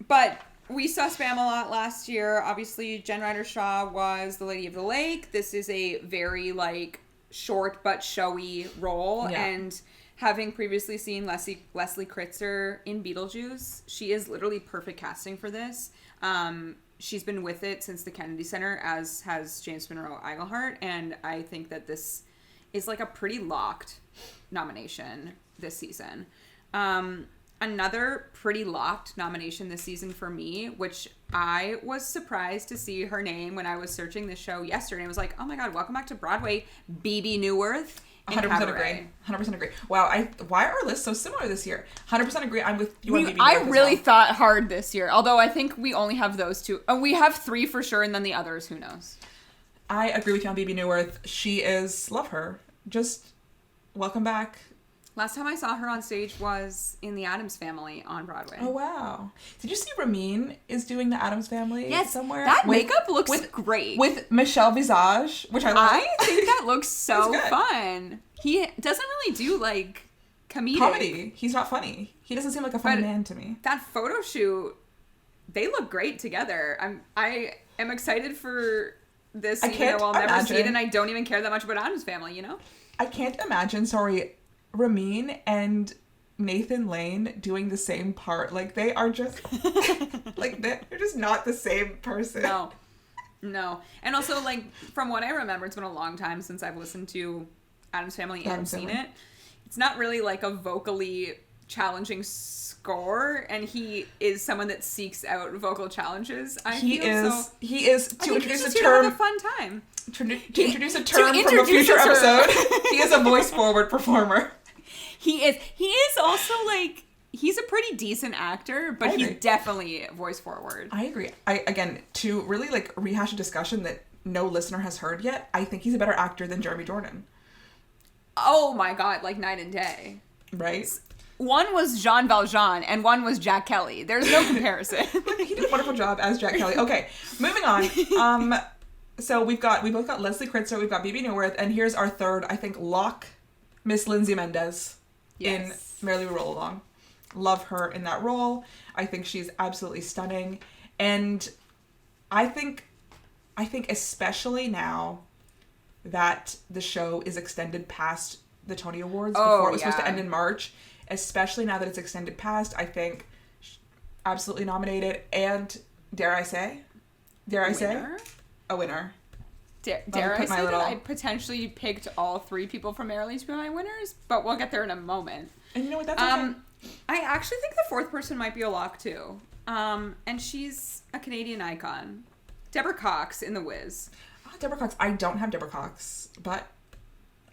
S1: But we saw Spamalot last year. Obviously, Jen Ryder Shaw was the Lady of the Lake. This is a very, like, short but showy role. Yeah. And having previously seen Leslie Kritzer in Beetlejuice, she is literally perfect casting for this. She's been with it since the Kennedy Center, as has James Monroe Iglehart, and I think that this is like a pretty locked nomination this season. Another pretty locked nomination this season for me, which I was surprised to see her name when I was searching the show yesterday. I was like, oh my god, welcome back to Broadway, Bebe Neuwirth.
S2: 100% agree. 100% agree. Wow, why are our lists so similar this year? 100% agree. I'm with you on Bebe Neuwirth.
S1: I really thought hard this year, although I think we only have those two. We have 3 for sure, and then the others, who knows?
S2: I agree with you on Bebe Neuwirth. She is, love her. Just welcome back.
S1: Last time I saw her on stage was in The Addams Family on Broadway.
S2: Oh, wow. Did you see Ramin is doing The Addams Family somewhere?
S1: That makeup looks great.
S2: With Michel Visage, which I love.
S1: I think that looks so fun. He doesn't really do, like,
S2: comedy. He's not funny. He doesn't seem like a funny man to me.
S1: That photo shoot, they look great together. I am excited for this, even though I'll never see it, and I don't even care that much about Addams Family, you know?
S2: I can't imagine, Ramin and Nathan Lane doing the same part. Like, they are just like, they're just not the same person.
S1: No. And also, like, from what I remember, it's been a long time since I've listened to Addams Family and seen it. It's not really like a vocally challenging score, and he is someone that seeks out vocal challenges. He is to introduce a term. Have a fun time.
S2: To introduce a term from a future episode. He is a voice forward performer.
S1: He is also, like, he's a pretty decent actor, but he's definitely voice forward.
S2: I agree. Again, to really, like, rehash a discussion that no listener has heard yet, I think he's a better actor than Jeremy Jordan.
S1: Oh my god, like night and day.
S2: Right?
S1: One was Jean Valjean and one was Jack Kelly. There's no comparison.
S2: He did a wonderful job as Jack Kelly. Okay, moving on. So we both got Leslie Kritzer, we've got Bebe Neuwirth, and here's our third, I think, lock, Miss Lindsay Mendez in Merrily We Roll Along. Love her in that role. I think she's absolutely stunning. And I think especially now that the show is extended past the Tony Awards before it was supposed to end in March, especially now that it's extended past, I think absolutely nominated, and dare I say, a winner.
S1: Dare I say that I potentially picked all 3 people from Merrily to be my winners, but we'll get there in a moment.
S2: And you know what, that's okay.
S1: I actually think the 4th person might be a lock too. And she's a Canadian icon. Deborah Cox in The Wiz.
S2: Oh, Deborah Cox. I don't have Deborah Cox, but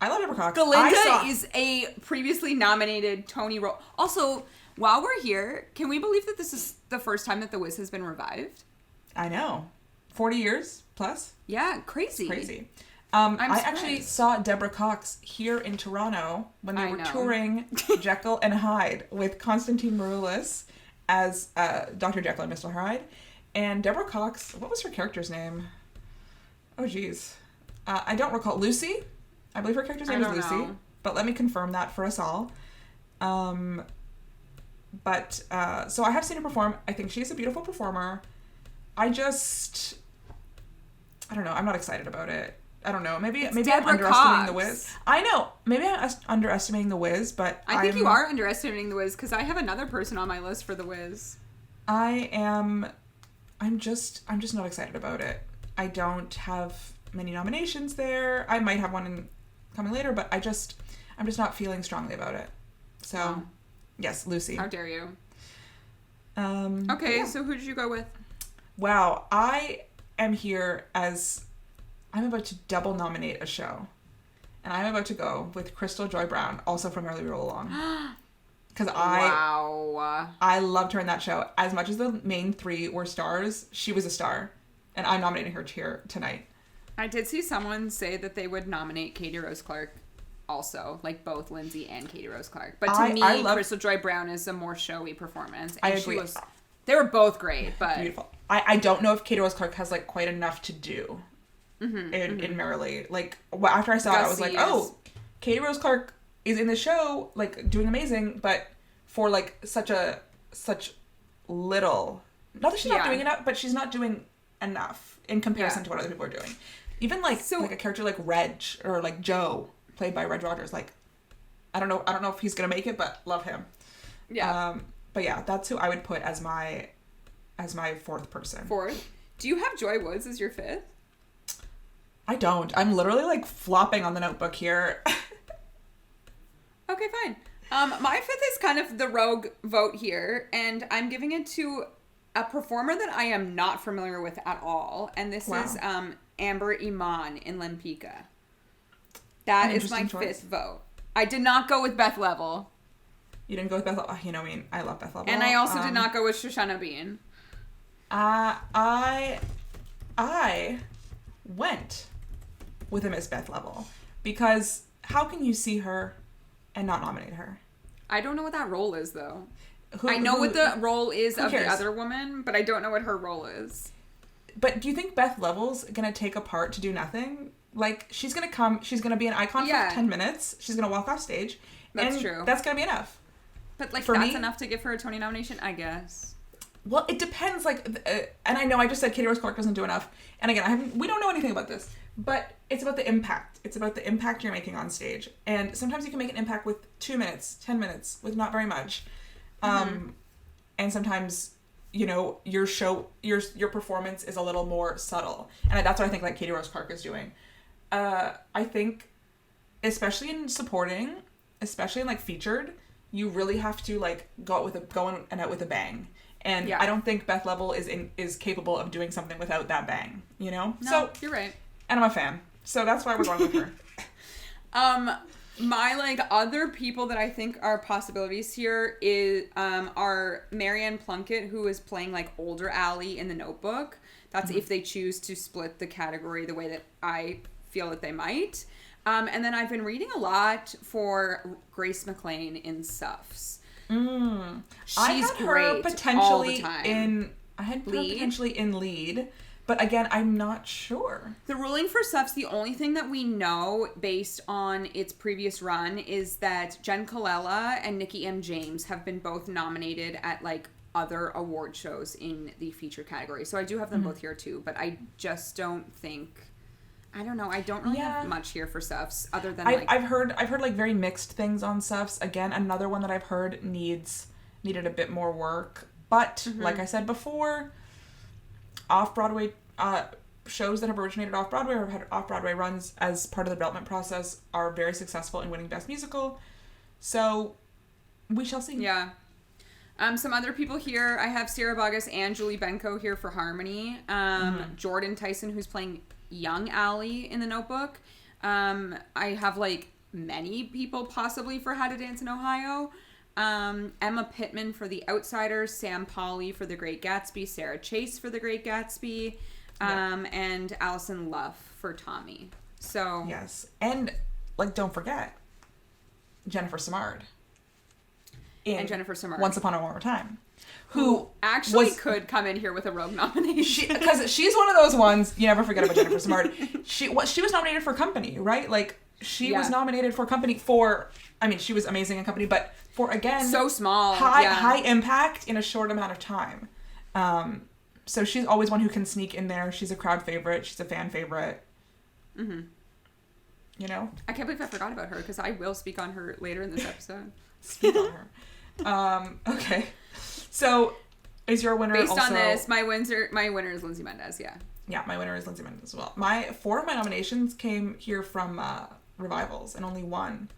S2: I love Deborah Cox.
S1: Galinda is a previously nominated Tony role. Also, while we're here, can we believe that this is the first time that The Wiz has been revived?
S2: I know. 40 years plus?
S1: Yeah, crazy.
S2: It's crazy. I actually saw Deborah Cox here in Toronto when they were touring Jekyll and Hyde with Constantine Maroulis as Dr. Jekyll and Mr. Hyde. And Deborah Cox, what was her character's name? Oh, geez. I don't recall. Lucy? I believe her character's name is Lucy. But let me confirm that for us all. But so I have seen her perform. I think she's a beautiful performer. I don't know. I'm not excited about it. I don't know. Maybe I'm underestimating The Wiz. I know. Maybe I'm underestimating The Wiz, but
S1: I think you are underestimating The Wiz because I have another person on my list for The Wiz.
S2: I'm just not excited about it. I don't have many nominations there. I might have one coming later, but I'm just not feeling strongly about it. So, yes, Lucy.
S1: How dare you?
S2: Okay,
S1: so who did you go with?
S2: Wow, I am here as I'm about to double nominate a show. And I'm about to go with Crystal Joy Brown, also from Early Roll Along. Because I loved her in that show. As much as the main three were stars, she was a star. And I'm nominating her here tonight.
S1: I did see someone say that they would nominate Katie Rose Clark also, like both Lindsay and Katie Rose Clark. But to me, Crystal Joy Brown is a more showy performance. And
S2: I agree.
S1: They were both great, but...
S2: Beautiful. I don't know if Katie Rose Clark has, like, quite enough to do in Merrily. Like, after I saw it, I was like, oh, Katie Rose Clark is in the show, like, doing amazing, but for, like, such little... Not that she's not doing enough, but she's not doing enough in comparison to what other people are doing. Even, like a character like Reg, or, like, Joe, played by Reg Rogers, like, I don't know if he's gonna make it, but love him. Yeah. But yeah, that's who I would put as my fourth person.
S1: Fourth? Do you have Joy Woods as your fifth?
S2: I don't. I'm literally, like, flopping on the notebook here.
S1: Okay, fine. My fifth is kind of the rogue vote here, and I'm giving it to a performer that I am not familiar with at all, and this is Amber Iman in Lempicka. That is my fifth vote. I did not go with Beth Level.
S2: You didn't go with Beth Level? Oh, you know me. I love Beth Level.
S1: And I also did not go with Shoshana Bean.
S2: I went with a Miss Beth Level, because how can you see her and not nominate her?
S1: I don't know what that role is, though. I know what the role is of the other woman, but I don't know what her role is.
S2: But do you think Beth Level's gonna take a part to do nothing? Like, she's gonna be an icon for 10 minutes, she's gonna walk off stage.
S1: That's true.
S2: That's gonna be enough.
S1: But, like, that's enough to give her a Tony nomination, I guess.
S2: Well, it depends, like, and I know I just said Katie Rose Clark doesn't do enough. And again, we don't know anything about this, but it's about the impact. It's about the impact you're making on stage. And sometimes you can make an impact with 2 minutes, 10 minutes, with not very much. And sometimes, you know, your your performance is a little more subtle. And that's what I think, like, Katie Rose Clark is doing. I think, especially in supporting, especially in, like, featured, you really have to, like, go in out with a bang. And I don't think Beth Level is capable of doing something without that bang, you know?
S1: No,
S2: so
S1: you're right.
S2: And I'm a fan. So that's why we're going with her.
S1: My, like, other people that I think are possibilities here are Marianne Plunkett, who is playing, like, older Allie in The Notebook. That's if they choose to split the category the way that I feel that they might. And then I've been reading a lot for Grace McLean in Suffs. She's great all the time.
S2: I had her potentially in lead, but again, I'm not sure.
S1: The ruling for Suffs, the only thing that we know based on its previous run is that Jen Colella and Nikki M. James have been both nominated at, like, other award shows in the feature category. So I do have them both here too, but I just don't think... I don't know. I don't really have much here for Suffs other than
S2: I've heard like very mixed things on Suffs. Again, another one that I've heard needed a bit more work. But like I said before, off-Broadway shows that have originated off-Broadway or have had off-Broadway runs as part of the development process are very successful in winning Best Musical. So we shall see.
S1: Yeah. Some other people here, I have Sarah Bogus and Julie Benko here for Harmony. Jordan Tyson, who's playing young Allie in The Notebook. I have, like, many people possibly for How to Dance in Ohio. Emma Pittman for The Outsiders, Sam Pauly for The Great Gatsby, Sarah Chase for The Great Gatsby, and Allison Luff for Tommy. So
S2: yes, and, like, don't forget Jennifer Simard.
S1: Jennifer Simard.
S2: Once Upon a Warmer Time.
S1: Who actually could come in here with a rogue nomination.
S2: Because she's one of those ones, you never forget about Jennifer Simard. She was nominated for Company, right? Like, she was nominated for Company for I mean, she was amazing in Company, but for, again...
S1: So small.
S2: High impact in a short amount of time. So she's always one who can sneak in there. She's a crowd favorite. She's a fan favorite.
S1: Mm-hmm.
S2: You know?
S1: I can't believe I forgot about her, because I will speak on her later in this episode.
S2: Speak on her. Okay. So, is your winner
S1: Based
S2: also...
S1: on this, my winner is Lindsay Mendez, yeah.
S2: Yeah, my winner is Lindsay Mendez as well. 4 of my nominations came here from revivals, and only 1.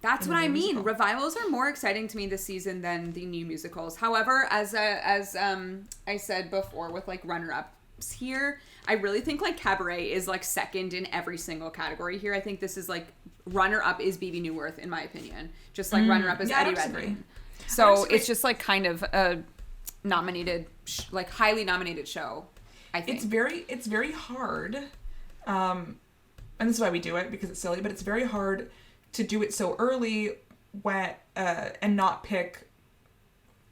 S1: That's what I mean. Revivals are more exciting to me this season than the new musicals. However, as I said before with like runner-ups here, I really think like Cabaret is like second in every single category here. I think this is like runner-up is Bebe Neuwirth in my opinion. Just like runner-up is Eddie Redmayne. So it's just like kind of a nominated, like highly nominated show. I think
S2: it's very hard, and this is why we do it because it's silly. But it's very hard to do it so early and not pick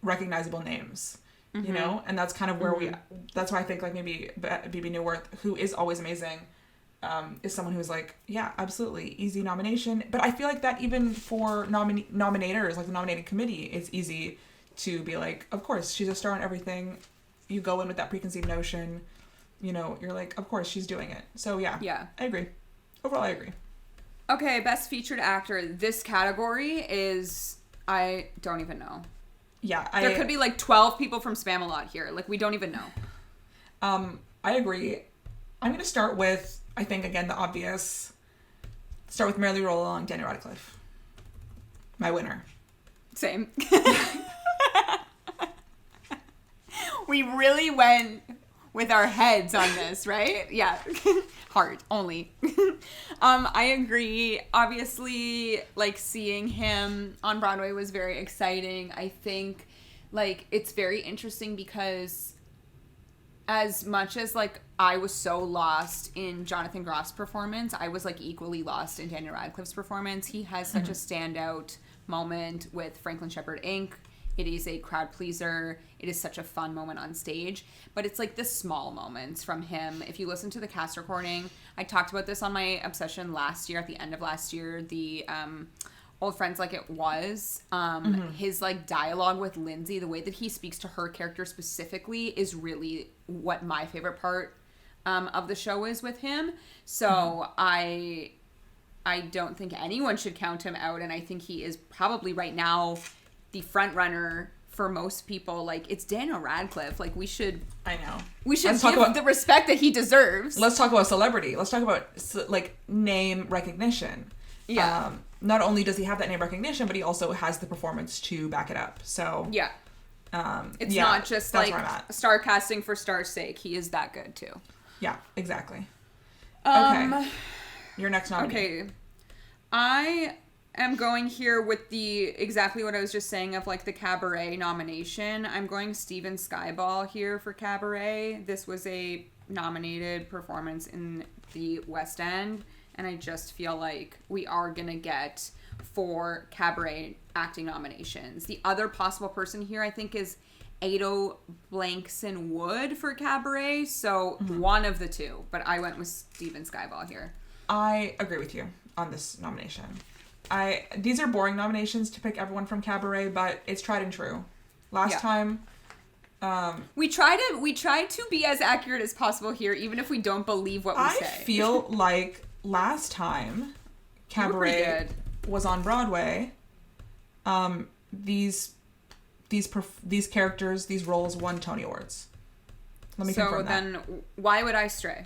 S2: recognizable names, you know? And that's kind of where that's why I think like maybe Bebe Neuwirth, who is always amazing, is someone who's like, yeah, absolutely, easy nomination. But I feel like that even for nominators, like the nominating committee, it's easy to be like, of course, she's a star in everything. You go in with that preconceived notion, you know, you're like, of course, she's doing it. So yeah, I agree. Overall, I agree.
S1: Okay, best featured actor. This category is, I don't even know.
S2: Yeah.
S1: There could be like 12 people from Spamalot here. Like, we don't even know.
S2: I agree. I'm going to start with, I think, again, the obvious. Start with Merrily Roll Along, Daniel Radcliffe. My winner.
S1: Same. We really went with our heads on this, right? Yeah. Heart only. I agree. Obviously, like seeing him on Broadway was very exciting. I think like it's very interesting because as much as like I was so lost in Jonathan Groff's performance, I was like equally lost in Daniel Radcliffe's performance. He has such a standout moment with Franklin Shepherd Inc. It is a crowd pleaser. It is such a fun moment on stage. But it's like the small moments from him. If you listen to the cast recording, I talked about this on my Obsession last year, at the end of last year, the Old Friends Like It Was. His like dialogue with Lindsay, the way that he speaks to her character specifically is really what my favorite part of the show is with him. So I don't think anyone should count him out. And I think he is probably right now the front runner for most people. Like, it's Daniel Radcliffe. Like, we should give the respect that he deserves.
S2: Let's talk about celebrity. Let's talk about like name recognition.
S1: Yeah.
S2: Not only does he have that name recognition, but he also has the performance to back it up. So
S1: yeah. It's not just like star casting for star's sake. He is that good too.
S2: Yeah, exactly. Okay. Your next nominee.
S1: Okay. I am going here with the exactly what I was just saying of like the Cabaret nomination. I'm going Steven Skyball here for Cabaret. This was a nominated performance in the West End, and I just feel like we are gonna get 4 Cabaret acting nominations. The other possible person here I think is Ado Blankson Wood for Cabaret, so one of the two, but I went with Steven Skyball here. I
S2: agree with you on this nomination. These are boring nominations to pick everyone from Cabaret, but it's tried and true. Last time,
S1: we try to be as accurate as possible here, even if we don't believe what we say.
S2: I feel like last time Cabaret was on Broadway, these characters, these roles won Tony Awards. Let me confirm that. So
S1: then, why would I stray?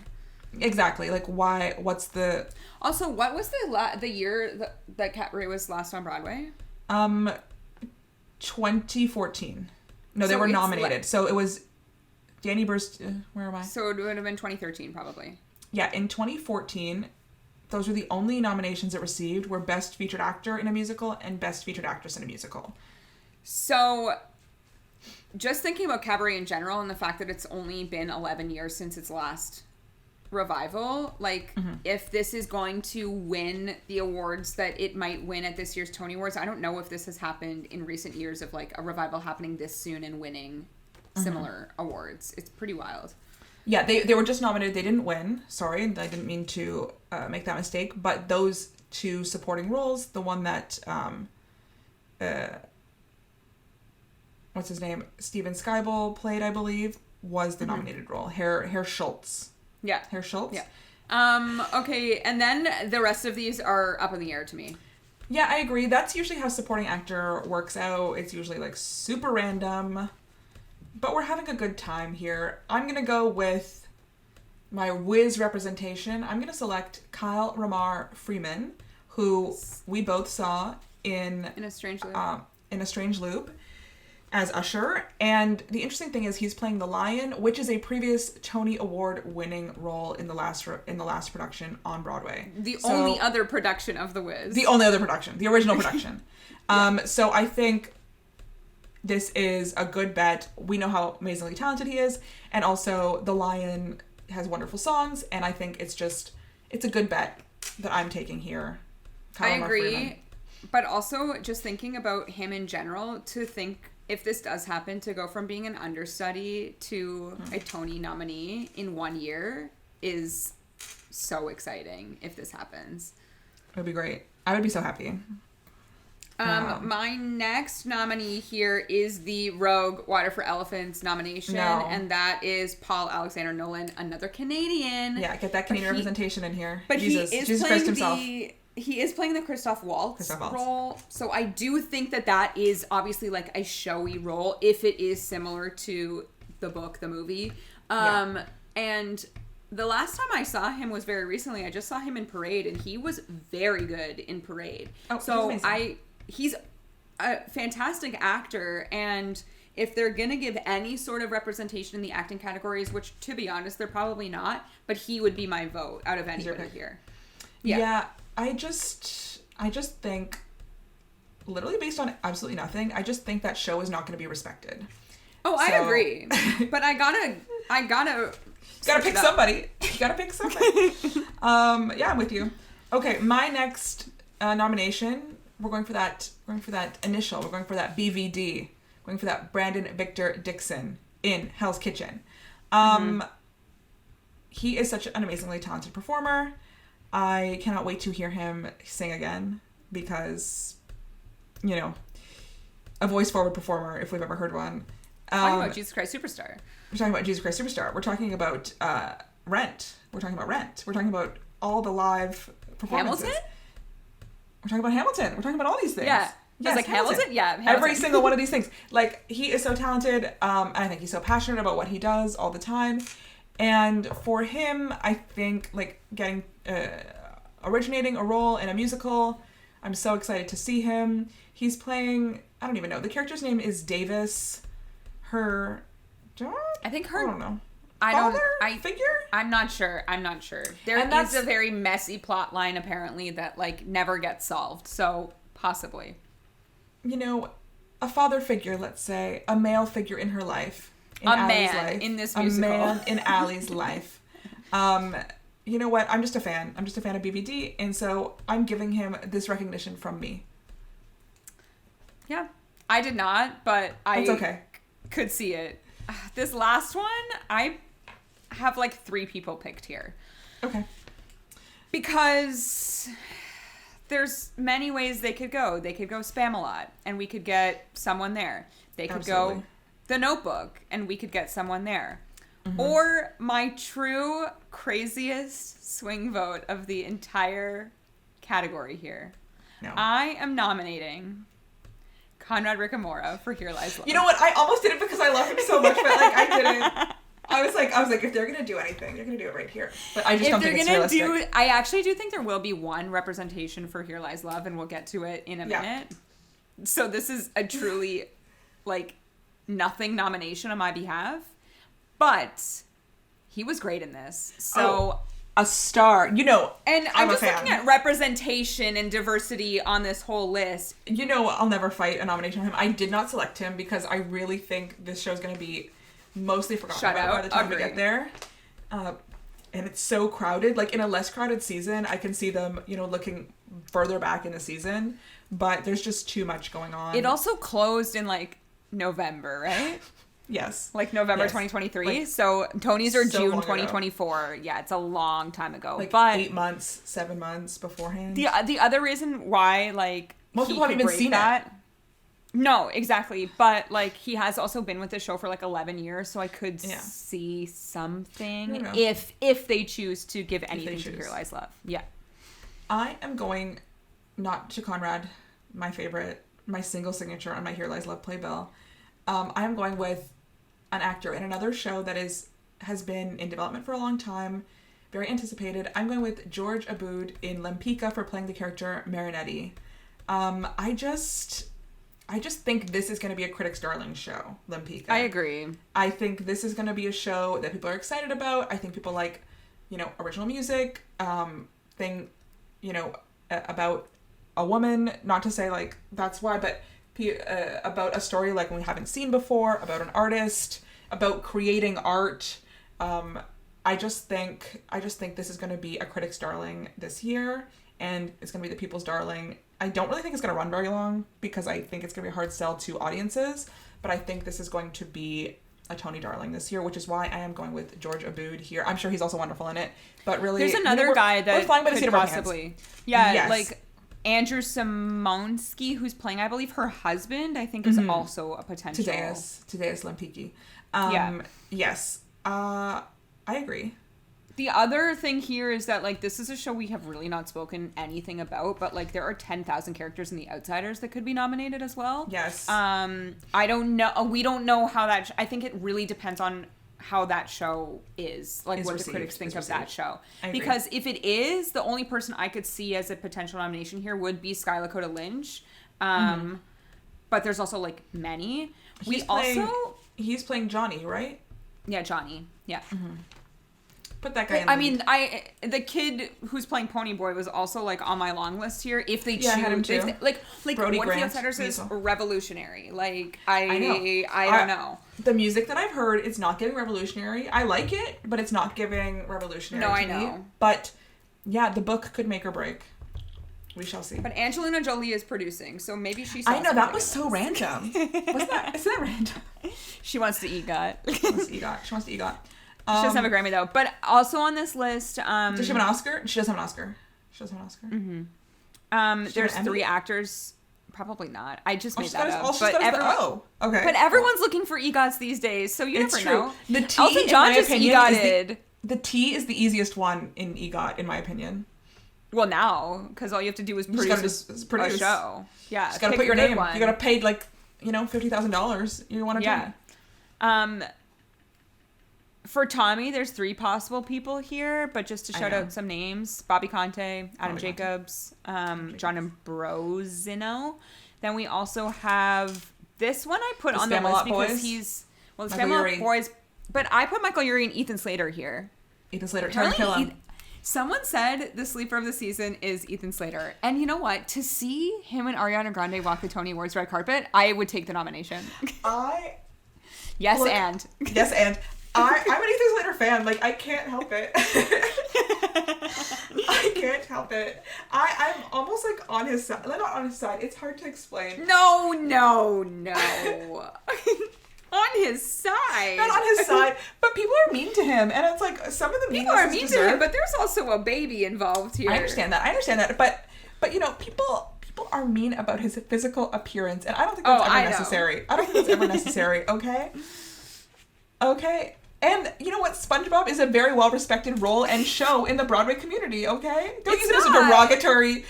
S2: Exactly. Like, why? What's the...
S1: Also, what was the year that Cabaret was last on Broadway?
S2: 2014. No, they were nominated. So it was Danny Burst... where am I?
S1: So it would have been 2013, probably.
S2: Yeah, in 2014, those were the only nominations it received were Best Featured Actor in a Musical and Best Featured Actress in a Musical.
S1: So... just thinking about Cabaret in general and the fact that it's only been 11 years since its last revival, like if this is going to win the awards that it might win at this year's Tony Awards, I don't know if this has happened in recent years of like a revival happening this soon and winning similar awards. It's pretty wild. Yeah,
S2: they were just nominated. They didn't win. Sorry, I didn't mean to make that mistake. But those two supporting roles. The one that, what's his name? Steven Skybell played, I believe, was the nominated role. Herr Schultz.
S1: Yeah.
S2: Herr Schultz.
S1: Yeah. Okay, and then the rest of these are up in the air to me.
S2: Yeah, I agree. That's usually how supporting actor works out. It's usually like super random. But we're having a good time here. I'm going to go with my whiz representation. I'm going to select Kyle Ramar Freeman, who we both saw in
S1: A Strange Loop.
S2: In A Strange Loop as Usher. And the interesting thing is he's playing the Lion, which is a previous Tony Award winning role in the last production on Broadway.
S1: The only other production of The Wiz.
S2: The only other production. The original production. So I think this is a good bet. We know how amazingly talented he is. And also the Lion has wonderful songs. And I think it's a good bet that I'm taking here.
S1: I agree. But also just thinking about him in general, to think if this does happen, to go from being an understudy to a Tony nominee in 1 year is so exciting if this happens.
S2: It would be great. I would be so happy.
S1: My next nominee here is the Rogue Water for Elephants nomination, and that is Paul Alexander Nolan, another Canadian.
S2: Yeah, get that Canadian representation in here.
S1: But
S2: Jesus
S1: playing
S2: Christ himself.
S1: He is playing the Christoph Waltz role, so I do think that is obviously like a showy role if it is similar to the book, the movie. And the last time I saw him was very recently. I just saw him in Parade, and he was very good in Parade.
S2: Oh,
S1: so he's a fantastic actor, and if they're gonna give any sort of representation in the acting categories, which to be honest, they're probably not, but he would be my vote out of anybody here.
S2: Yeah. I just think, literally based on absolutely nothing, I just think that show is not going to be respected.
S1: Oh, I agree. But I gotta
S2: pick somebody. You gotta pick somebody. Yeah, I'm with you. Okay, my next nomination, we're going for that initial. We're going for that BVD. Going for that Brandon Victor Dixon in Hell's Kitchen. He is such an amazingly talented performer. I cannot wait to hear him sing again because, a voice-forward performer, if we've ever heard one.
S1: Talking about Jesus Christ Superstar.
S2: We're talking about Jesus Christ Superstar. We're talking about Rent. We're talking about all the live performances.
S1: Hamilton?
S2: We're talking about Hamilton. We're talking about all these things.
S1: Yeah.
S2: Yes,
S1: Hamilton? Yeah, Hamilton.
S2: Every single one of these things. Like, he is so talented. And I think he's so passionate about what he does all the time. And for him, I think, like, getting originating a role in a musical, I'm so excited to see him. He's playing, I don't even know, the character's name is Davis. Her dad?
S1: I think her...
S2: I don't know. Figure?
S1: I'm not sure. There is a very messy plot line, apparently, that, like, never gets solved. So, possibly.
S2: A father figure, let's say. A male figure in her life. In Allie's life.
S1: In this musical.
S2: A man in Allie's life. You know what? I'm just a fan. I'm just a fan of BVD, and so I'm giving him this recognition from me.
S1: Yeah. I did not, but
S2: That's okay.
S1: Could see it. This last one, I have like 3 people picked here.
S2: Okay.
S1: Because there's many ways they could go. They could go Spamalot, and we could get someone there. They could go The Notebook, and we could get someone there. Mm-hmm. Or my true craziest swing vote of the entire category here. No. I am nominating Conrad Ricamora for Here Lies Love.
S2: You know what? I almost did it because I love him so much, but like I didn't. I was like, if they're gonna do anything, they're gonna do it right here. But I just don't think it's realistic.
S1: I actually do think there will be one representation for Here Lies Love, and we'll get to it in a minute. So this is a truly, like, nothing nomination on my behalf. But he was great in this. So
S2: a star, and
S1: I'm just looking at representation and diversity on this whole list.
S2: I'll never fight a nomination on him. I did not select him because I really think this show's going to be mostly forgotten about by the time we get there. And it's so crowded. Like, in a less crowded season, I can see them, looking further back in the season. But there's just too much going on.
S1: It also closed in, like, November, right?
S2: Yes.
S1: Like November
S2: Yes.
S1: 2023.
S2: Like,
S1: so Tony's are
S2: so
S1: June
S2: long ago.
S1: 2024. Yeah, it's a long time ago.
S2: Like
S1: but
S2: 8 months, 7 months beforehand.
S1: the other reason why, like,
S2: Most
S1: he
S2: people haven't
S1: could
S2: even
S1: break
S2: seen
S1: that. No, exactly. But, like, he has also been with the show for, like, 11 years, so I could see something
S2: No.
S1: if they choose to give anything to Here Lies Love. Yeah.
S2: I am going not to Conrad, my favorite, my single signature on my Here Lies Love playbill. I am going with an actor in another show that has been in development for a long time, very anticipated. I'm going with George Aboud in Lempicka for playing the character Marinetti. I just think this is going to be a Critics' Darling show, Lempicka.
S1: I agree.
S2: I think this is going to be a show that people are excited about. I think people like, original music, about a woman, not to say, like, that's why, but about a story like we haven't seen before, about an artist, about creating art. I just think this is going to be a Critics' Darling this year, and it's going to be the People's Darling. I don't really think it's going to run very long because I think it's going to be a hard sell to audiences, but I think this is going to be a Tony Darling this year, which is why I am going with George Aboud here. I'm sure he's also wonderful in it, but really...
S1: There's another guy that could possibly... Yeah,
S2: yes.
S1: like Andrew Simonski, who's playing, I believe, her husband, I think is also a potential...
S2: Tadeusz Lempicki. Yes. I agree.
S1: The other thing here is that, like, this is a show we have really not spoken anything about, but, like, there are 10,000 characters in The Outsiders that could be nominated as well.
S2: Yes.
S1: I don't know. We don't know how that... I think it really depends on how that show is. Like, what the critics think of that show. Because if it is, the only person I could see as a potential nomination here would be Sky Lakota Lynch. But there's also, like, many.
S2: He's playing Johnny, right?
S1: Yeah, Johnny. Yeah.
S2: Put that guy in
S1: the kid who's playing Ponyboy was also, like, on my long list here. If they choose,
S2: I had him too.
S1: like
S2: Brody
S1: what if
S2: Grant,
S1: The Outsiders is revolutionary? Like, I
S2: know.
S1: don't know.
S2: The music that I've heard is not giving revolutionary. I like it, but it's not giving revolutionary.
S1: No,
S2: to
S1: I know.
S2: me. But yeah, the book could make or break. We shall see.
S1: But Angelina Jolie is producing, so maybe she.
S2: I know that was so random. Isn't that random?
S1: She wants to EGOT.
S2: She wants to EGOT.
S1: She doesn't have a Grammy though. But also on this list,
S2: does she have an Oscar? She does have an Oscar.
S1: There's 3 actors. Probably not. I just made that up.
S2: Okay.
S1: But everyone's looking for EGOTs these days, so you never know.
S2: The T,
S1: Elton John just EGOTed.
S2: The T is the easiest one in EGOT, in my opinion.
S1: Well, now, because all you have to do is produce a show. Yeah.
S2: You gotta put your name. You gotta pay, like, $50,000. You want to do it.
S1: For Tommy, there's 3 possible people here, but just to shout out some names: Bobby Conte, Adam Jacobs, John Ambrosino. Then we also have this one I put on the list because he's the Spamalot Boys, but I put Michael Urie and Ethan Slater here.
S2: Ethan Slater, trying to kill him.
S1: Someone said the sleeper of the season is Ethan Slater. And you know what? To see him and Ariana Grande walk the Tony Awards red carpet, I would take the nomination. Yes, and.
S2: I'm an Ethan Slater fan. Like, I can't help it. I'm almost, like, on his side. Not on his side. It's hard to explain.
S1: No. On his side.
S2: Not on his side, but people are mean to him, and it's like some of the
S1: people are mean to him, but there's also a baby involved here.
S2: I understand that, but people are mean about his physical appearance, and I don't think that's ever necessary. I don't think that's ever necessary. Okay. And you know what? SpongeBob is a very well respected role and show in the Broadway community. Okay, don't use it as a derogatory.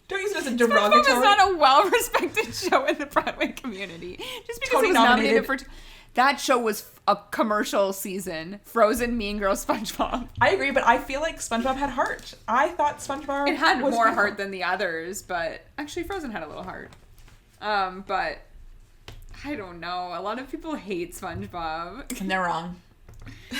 S2: SpongeBob
S1: is not a well-respected show in the Broadway community. Just because he was nominated for... That show was a commercial season. Frozen, Mean Girls, SpongeBob.
S2: I agree, but I feel like SpongeBob had heart. I thought SpongeBob
S1: It had more heart than the others, but... Actually, Frozen had a little heart. But... I don't know. A lot of people hate SpongeBob.
S2: And they're wrong.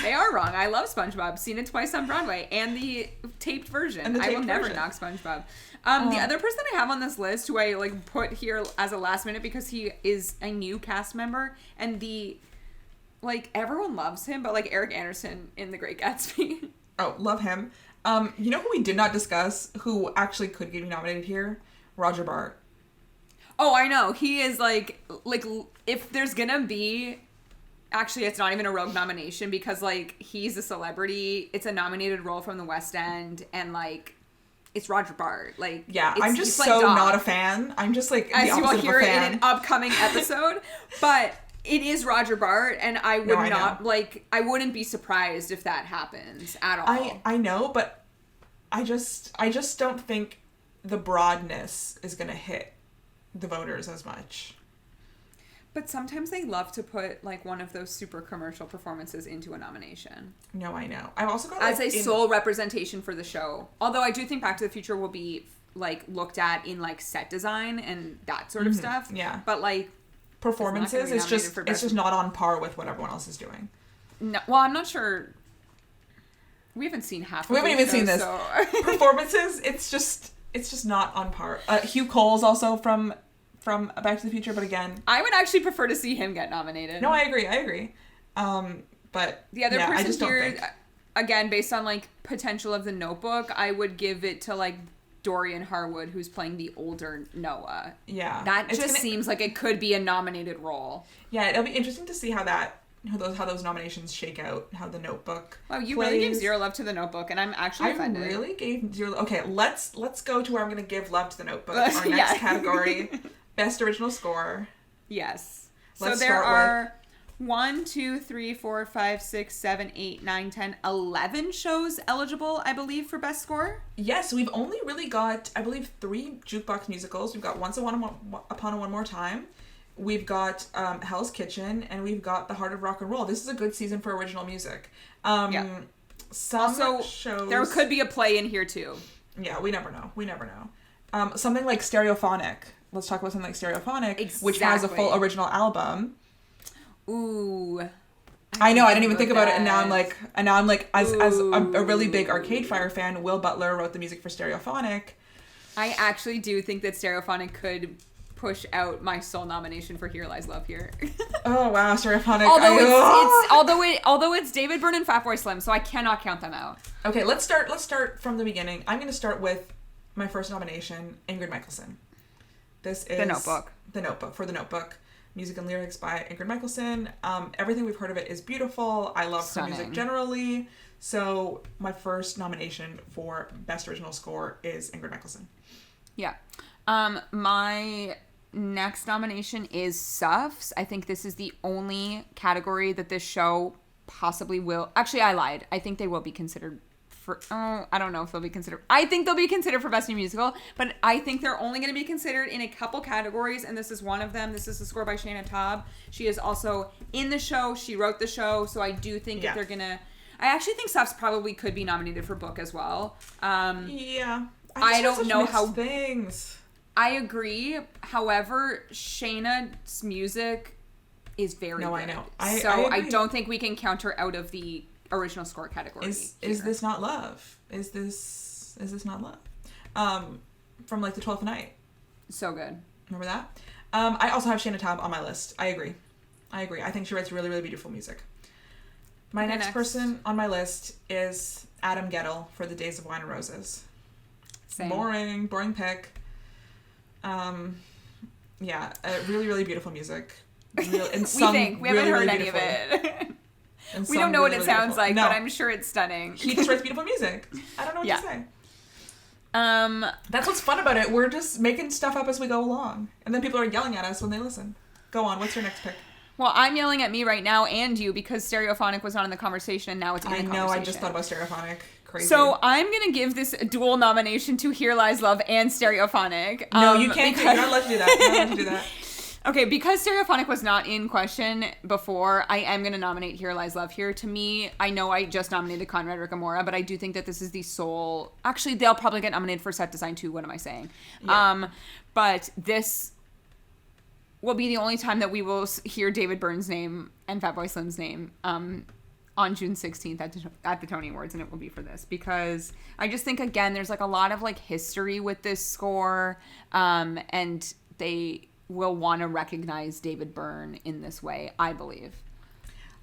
S1: They are wrong. I love SpongeBob. Seen it twice on Broadway. And the taped version. I will never knock SpongeBob. The other person I have on this list who I put here as a last minute because he is a new cast member and everyone loves him, but Eric Anderson in The Great Gatsby.
S2: Oh, love him. You know who we did not discuss who actually could get nominated here? Roger Bart.
S1: Oh, I know. He is if there's gonna be Actually, it's not even a rogue nomination because, like, he's a celebrity. It's a nominated role from the West End, and, like, it's Roger Bart. Like,
S2: yeah,
S1: it's,
S2: I'm just so not a fan. I'm just, like,
S1: as
S2: the
S1: you will
S2: opposite
S1: hear
S2: of a
S1: in
S2: fan.
S1: an upcoming episode. But it is Roger Bart, and I would not, like, I wouldn't be surprised if that happens at all.
S2: I know, but I just don't think the broadness is going to hit the voters as much.
S1: But sometimes they love to put, like, one of those super commercial performances into a nomination.
S2: No, I know. I've also got,
S1: as a sole representation for the show. Although I do think Back to the Future will be, like, looked at in, like, set design and that sort of stuff.
S2: Yeah.
S1: But, like,
S2: performances, it's just not on par with what everyone else is doing.
S1: No, well, I'm not sure. We haven't seen half of
S2: We haven't even seen this.
S1: So.
S2: Performances, it's just not on par. Hugh Cole's also from Back to the Future, but again,
S1: I would actually prefer to see him get nominated.
S2: No, I agree. But
S1: the other person
S2: I just
S1: here,
S2: don't think.
S1: Again, based on, like, potential of the Notebook, I would give it to, like, Dorian Harwood, who's playing the older Noah.
S2: Yeah,
S1: that seems like it could be a nominated role.
S2: Yeah, it'll be interesting to see how those nominations shake out, how the Notebook.
S1: Wow, you really gave zero love to the Notebook, and I'm actually offended.
S2: I really gave zero. Okay, let's go to where I'm going to give love to the Notebook. Our next category, Best Original Score.
S1: Yes. So there are 1, 2, 3, 4, 5, 6, 7, 8, 9, 10, 11 shows eligible, I believe, for Best Score.
S2: Yes, we've only really got, I believe, 3 jukebox musicals. We've got Once Upon a One More Time. We've got Hell's Kitchen, and we've got The Heart of Rock and Roll. This is a good season for original music. Some shows...
S1: There could be a play in here, too.
S2: Yeah, we never know. Something like Stereophonic. Let's talk about something like Stereophonic, which has a full original album.
S1: Ooh.
S2: I know, I didn't even think about it, and now I'm like, as a really big Arcade Fire fan, Will Butler wrote the music for Stereophonic.
S1: I actually do think that Stereophonic could push out my sole nomination for Here Lies Love Here.
S2: Oh wow, Stereophonic.
S1: Although it's David Byrne and Fatboy Slim, so I cannot count them out.
S2: Okay, let's start from the beginning. I'm going to start with my first nomination, Ingrid Michaelson. This is
S1: The Notebook.
S2: The Notebook. Music and lyrics by Ingrid Michaelson. Everything we've heard of it is beautiful. I love her music generally. So my first nomination for Best Original Score is Ingrid Michaelson.
S1: Yeah. My next nomination is Suffs. I think this is the only category that this show possibly will... Actually, I lied. I think they will be considered for... I don't know if they'll be considered... I think they'll be considered for Best New Musical, but I think they're only going to be considered in a couple categories, and this is one of them. This is the score by Shana Taub. She is also in the show. She wrote the show, so I do think that they're going to... I actually think Suffs probably could be nominated for book as well.
S2: Yeah.
S1: I don't know how...
S2: things.
S1: I agree. However, Shayna's music is very good.
S2: I know.
S1: I don't think we can count her out of the original score category.
S2: Is this not love? Is this not love? From like The 12th Night.
S1: So good.
S2: Remember that? I also have Shana Taub on my list. I agree. I think she writes really, really beautiful music. My next person on my list is Adam Gettle for The Days of Wine and Roses.
S1: Same.
S2: Boring pick. Yeah, really, really beautiful music. We haven't
S1: heard any of it. We don't know what it sounds like, but I'm sure it's stunning.
S2: He just writes beautiful music. I don't know what to say. That's what's fun about it. We're just making stuff up as we go along, and then people are yelling at us when they listen. Go on. What's your next pick?
S1: Well, I'm yelling at me right now and you because Stereophonic was not in the conversation, and now it's in the conversation. I know. I
S2: just thought about Stereophonic. Crazy.
S1: So I'm gonna give this a dual nomination to Here Lies Love and Stereophonic.
S2: No, you can't. You're not allowed to do that. You're not allowed to do that.
S1: Okay, because Stereophonic was not in question before, I am going to nominate Here Lies Love Here. To me, I know I just nominated Conrad Ricamora, but I do think that this is the sole... Actually, they'll probably get nominated for set design too. What am I saying? Yeah. But this will be the only time that we will hear David Byrne's name and Fatboy Slim's name on June 16th at the Tony Awards, and it will be for this. Because I just think, again, there's like a lot of like history with this score, and they... will want to recognize David Byrne in this way, I believe.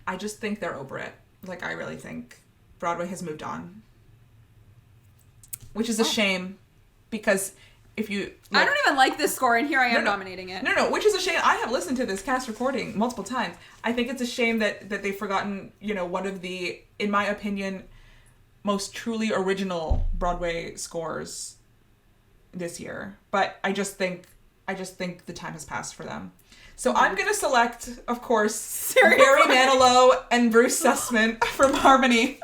S2: I just think they're over it. Like, I really think Broadway has moved on. Which is a shame, because if you...
S1: I don't even like this score, and here I am nominating it.
S2: No, which is a shame. I have listened to this cast recording multiple times. I think it's a shame that they've forgotten, one of the, in my opinion, most truly original Broadway scores this year. But I just think the time has passed for them. So I'm going to select, of course, Barry Manilow and Bruce Sussman from Harmony.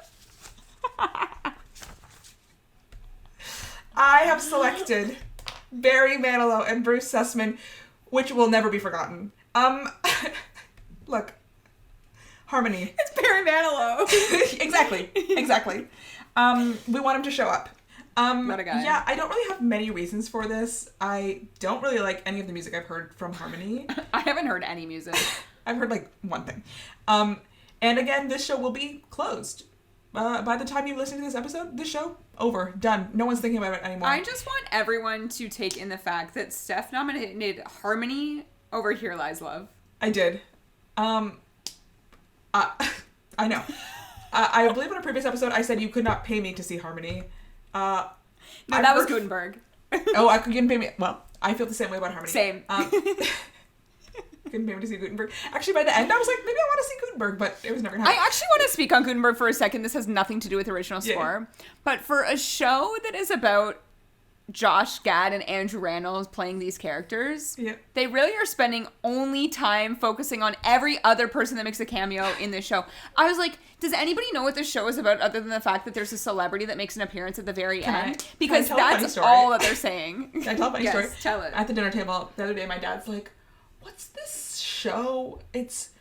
S2: I have selected Barry Manilow and Bruce Sussman, which will never be forgotten. Look, Harmony.
S1: It's Barry Manilow.
S2: Exactly. We want him to show up.
S1: What a guy.
S2: Yeah, I don't really have many reasons for this. I don't really like any of the music I've heard from Harmony.
S1: I haven't heard any music.
S2: I've heard like one thing. And again, this show will be closed. By the time you listen to this episode, this show, over, done. No one's thinking about it anymore.
S1: I just want everyone to take in the fact that Steph nominated Harmony over Here Lies Love.
S2: I did. I know. I believe in a previous episode I said you could not pay me to see Harmony.
S1: No, that was Gutenberg.
S2: Oh, I couldn't pay me. Well, I feel the same way about Harmony.
S1: Same.
S2: Couldn't pay me to see Gutenberg. Actually, by the end, I was like, maybe I want to see Gutenberg, but it was never going to happen.
S1: I actually want to speak on Gutenberg for a second. This has nothing to do with the original score. Yeah. But for a show that is about Josh Gad and Andrew Rannells playing these characters, they really are spending only time focusing on every other person that makes a cameo in this show. I was like, does anybody know what this show is about other than the fact that there's a celebrity that makes an appearance at the very end? Because that's all that they're saying.
S2: Can I tell a funny story?
S1: Yes, tell it.
S2: At the dinner table the other day, my dad's like, what's this show? It's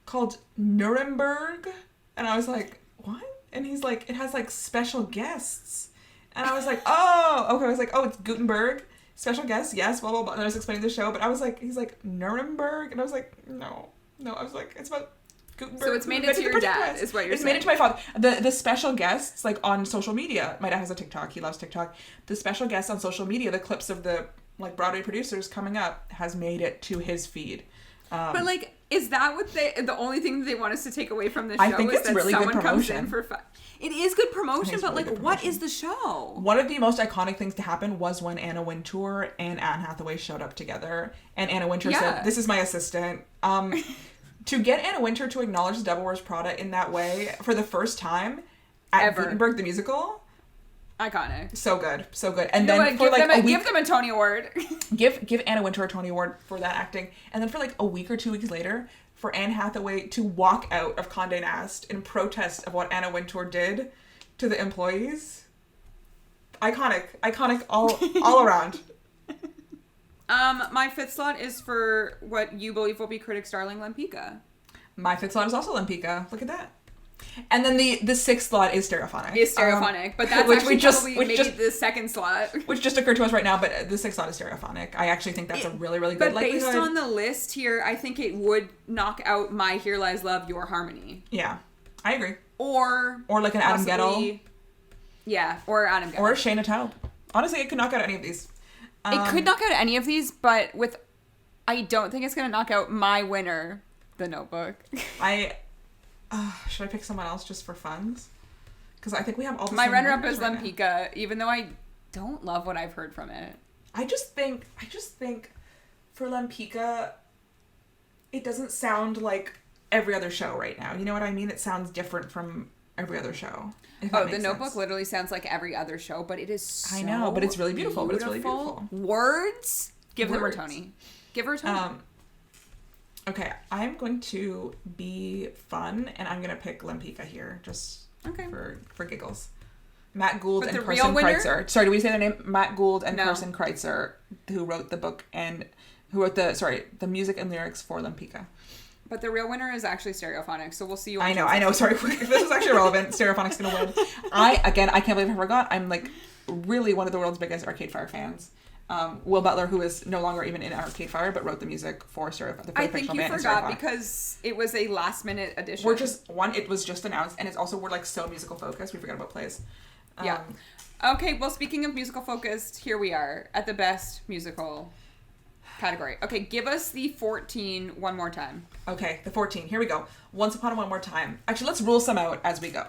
S2: called Nuremberg. And I was like, what? And he's like, it has like special guests. And I was like, oh, okay. I was like, oh, it's Gutenberg. Special guests, yes, blah, blah, blah. And I was explaining the show, but I was like, he's like, Nuremberg? And I was like, no. I was like, it's about Gutenberg.
S1: So it's made it to your dad, is what you're saying.
S2: It's made it to my father. The special guests, like, on social media. My dad has a TikTok. He loves TikTok. The special guests on social media, the clips of the, like, Broadway producers coming up, has made it to his feed.
S1: But, like, is that what the only thing that they want us to take away from the show?
S2: I think it's really good promotion.
S1: Comes in for fun? It is good promotion, but, really, like, what is the show?
S2: One of the most iconic things to happen was when Anna Wintour and Anne Hathaway showed up together. And Anna Wintour said, this is my assistant. To get Anna Wintour to acknowledge The Devil Wears Prada in that way for the first time at Gutenberg the Musical...
S1: Iconic.
S2: So good. And then for like a week,
S1: give them a Tony Award.
S2: give Anna Wintour a Tony Award for that acting. And then for like a week or 2 weeks later, for Anne Hathaway to walk out of Condé Nast in protest of what Anna Wintour did to the employees. Iconic all around.
S1: My fifth slot is for what you believe will be critics' darling, Lempicka.
S2: My fifth slot is also Lempicka. Look at that. And then the sixth slot is Stereophonic.
S1: But that's maybe the second slot.
S2: Which just occurred to us right now, but the sixth slot is Stereophonic. I actually think that's a really, really good likelihood.
S1: But based on the list here, I think it would knock out my Here Lies Love, Your Harmony.
S2: Yeah, I agree.
S1: Or
S2: like an Adam Gettle.
S1: Yeah, or Adam Gettle.
S2: Or Shayna Taub. Honestly, it could knock out any of these.
S1: It could knock out any of these, but I don't think it's going to knock out my winner, The Notebook.
S2: Should I pick someone else just for funs? Because I think we have all the
S1: My
S2: same
S1: runner-up is
S2: right
S1: Lempicka,
S2: now.
S1: even though I don't love what I've heard from it.
S2: I just think for Lempicka, it doesn't sound like every other show right now. You know what I mean? It sounds different from every other show.
S1: The Notebook literally sounds like every other show, but it is so
S2: I know, but it's really beautiful. But it's really beautiful.
S1: Words? Give them her Tony. Give her a Tony.
S2: Okay, I'm going to be fun, and I'm going to pick Lempicka here, just for giggles. Matt Gould and Person Kreitzer. Sorry, did we say their name? Matt Gould and Person Kreitzer, who wrote the book and who wrote the music and lyrics for Lempicka.
S1: But the real winner is actually Stereophonic, so we'll see you on
S2: I know. Sorry, if this is actually relevant, Stereophonic's going to win. I can't believe I forgot. I'm like really one of the world's biggest Arcade Fire fans. Will Butler, who is no longer even in Arcade Fire, but wrote the music for Stereophonic.
S1: I think you forgot because it was a last-minute addition.
S2: It was just announced, and we're like so musical focused, we forgot about plays.
S1: Yeah. Okay, well, speaking of musical focused, here we are at the best musical category. Okay, give us the 14 one more time.
S2: Okay, the 14. Here we go. Once Upon a One More Time. Actually, let's rule some out as we go.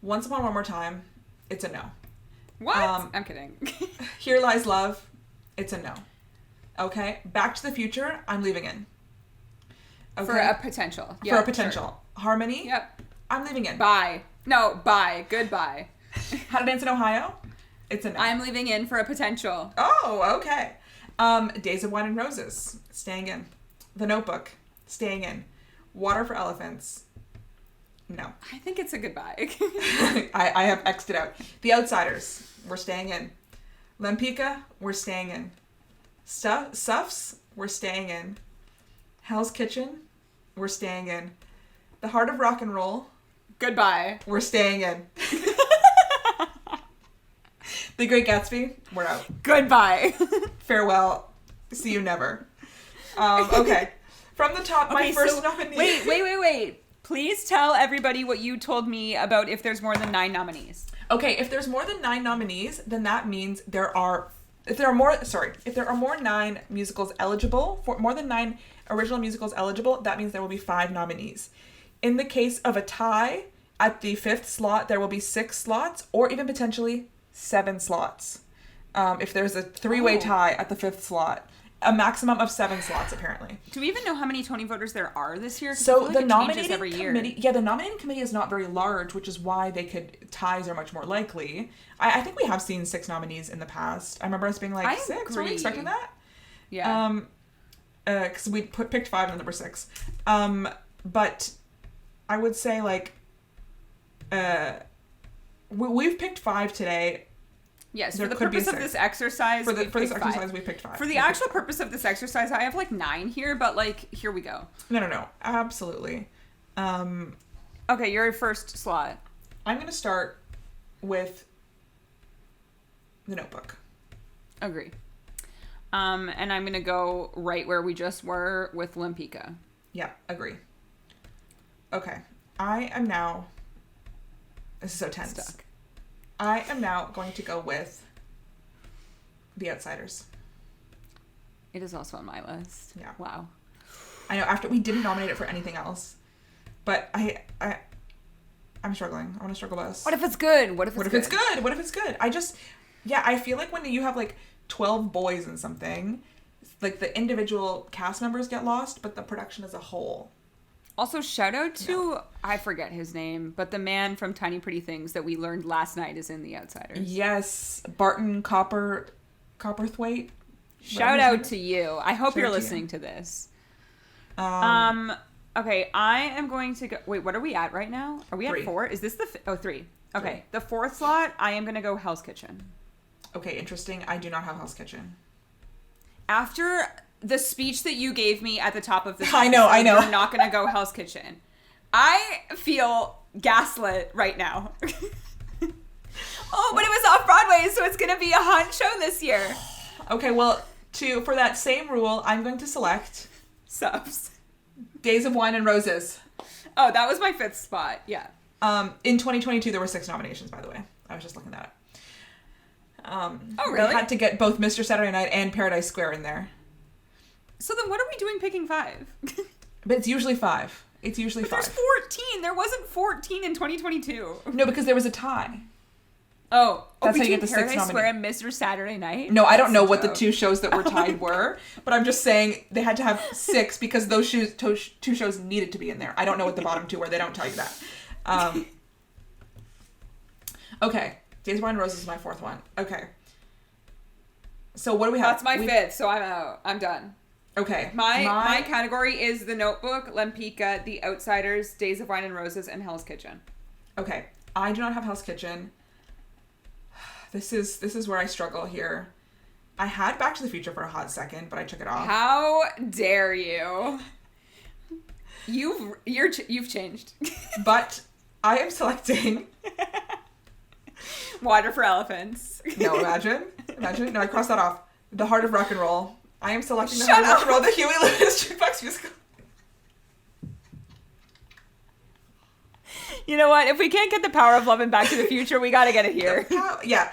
S2: Once Upon a One More Time, it's a no.
S1: What? I'm kidding.
S2: Here Lies Love, It's a no. Okay. Back to the Future, I'm leaving in. Okay.
S1: For a potential.
S2: For a potential. Sure. Harmony?
S1: Yep.
S2: I'm leaving in.
S1: Bye. No, bye. Goodbye.
S2: How to Dance in Ohio? It's a no.
S1: I'm leaving in for a potential.
S2: Oh, okay. Days of Wine and Roses, staying in. The Notebook, staying in. Water for Elephants, no.
S1: I think it's a goodbye.
S2: I have X'd it out. The Outsiders, we're staying in. Lempicka, we're staying in. Suffs, we're staying in. Hell's Kitchen, we're staying in. The Heart of Rock and Roll,
S1: goodbye.
S2: We're staying in. The Great Gatsby, we're out.
S1: Goodbye.
S2: Farewell. See you never. Okay. From the top, my first nominee.
S1: Wait. Please tell everybody what you told me about if there's more than 9 nominees.
S2: Okay, if there's more than 9 nominees, then that means if there are more 9 musicals eligible, for more than 9 original musicals eligible, that means there will be 5 nominees. In the case of a tie, at the 5th slot, there will be 6 slots, or even potentially 7 slots. If there's a 3-way tie at the 5th slot. A maximum of 7 slots, apparently.
S1: Do we even know how many Tony voters there are this year?
S2: So the nominating committee, the nominating committee is not very large, which is why ties are much more likely. I think we have seen 6 nominees in the past. I remember us being like, 6? Agree. Were we expecting that?
S1: Yeah.
S2: Because we picked 5 and number 6. But I would say we've picked 5 today.
S1: Yes, for the purpose of this exercise, we picked 5. For the actual purpose of this exercise, I have 9 here, but here we go.
S2: No. Absolutely.
S1: Okay, your first slot.
S2: I'm going to start with The Notebook.
S1: Agree. And I'm going to go right where we just were with Lempicka.
S2: Yeah, agree. Okay. I am now... This is so tense.
S1: Stuck.
S2: I am now going to go with The Outsiders.
S1: It is also on my list.
S2: Yeah.
S1: Wow.
S2: I know, after we didn't nominate it for anything else. But I'm struggling. I want to struggle less.
S1: What if it's good? What if it's
S2: good? I feel like when you have 12 boys in something, the individual cast members get lost, but the production as a whole.
S1: Also, shout out to, I forget his name, but the man from Tiny Pretty Things that we learned last night is in The Outsiders.
S2: Yes, Barton Copperthwaite.
S1: Shout out to you. I hope you're listening to this. Okay, I am going to go... Wait, what are we at right now? Are we
S2: 3.
S1: at 4? Is this the... 3. Okay, 3. The 4th slot, I am going to go Hell's Kitchen.
S2: Okay, interesting. I do not have Hell's Kitchen.
S1: After the speech that you gave me at the top of this
S2: I know.
S1: You're not going to go Hell's Kitchen. I feel gaslit right now. Oh, but it was off Broadway, so it's going to be a haunt show this year.
S2: Okay, well, for that same rule, I'm going to select...
S1: Subs.
S2: Days of Wine and Roses.
S1: Oh, that was my 5th spot. Yeah.
S2: In 2022, there were 6 nominations, by the way. I was just looking at it.
S1: Oh, really?
S2: They had to get both Mr. Saturday Night and Paradise Square in there.
S1: So then what are we doing picking 5?
S2: But it's usually 5. But 5.
S1: There's 14. There wasn't 14 in 2022.
S2: No, because there was a tie.
S1: Oh,
S2: that's how you get the
S1: Paradise
S2: 6
S1: Square and Mr. Saturday Night?
S2: No, I don't know what the 2 shows that were tied were, but I'm just saying they had to have 6 because those 2 shows needed to be in there. I don't know what the bottom 2 were. They don't tell you that. Okay. Days of Wine and Roses is my 4th one. Okay. So what do we have?
S1: That's my 5th, so I'm out. I'm done.
S2: Okay.
S1: My category is The Notebook, Lempicka, The Outsiders, Days of Wine and Roses, and Hell's Kitchen.
S2: Okay. I do not have Hell's Kitchen. This is where I struggle here. I had Back to the Future for a hot second, but I took it off.
S1: How dare you? You've changed.
S2: But I am selecting
S1: Water for Elephants.
S2: No, imagine. No, I crossed that off. The Heart of Rock and Roll. I am selecting The Heart of Rock and Roll, the Huey Lewis Jukebox Musical.
S1: You know what? If we can't get the Power of Love and Back to the Future, we gotta get it here.
S2: Yeah.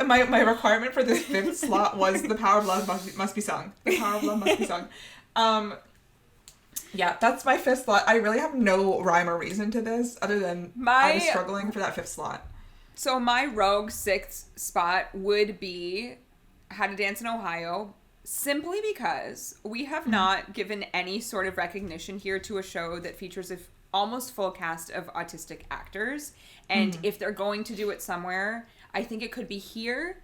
S2: My requirement for this 5th slot was The Power of Love must be sung. The Power of Love must be sung. Yeah, that's my 5th slot. I really have no rhyme or reason to this other than I was struggling for that 5th slot.
S1: So my rogue 6th spot would be How to Dance in Ohio, simply because we have not given any sort of recognition here to a show that features a almost full cast of autistic actors. And if they're going to do it somewhere, I think it could be here,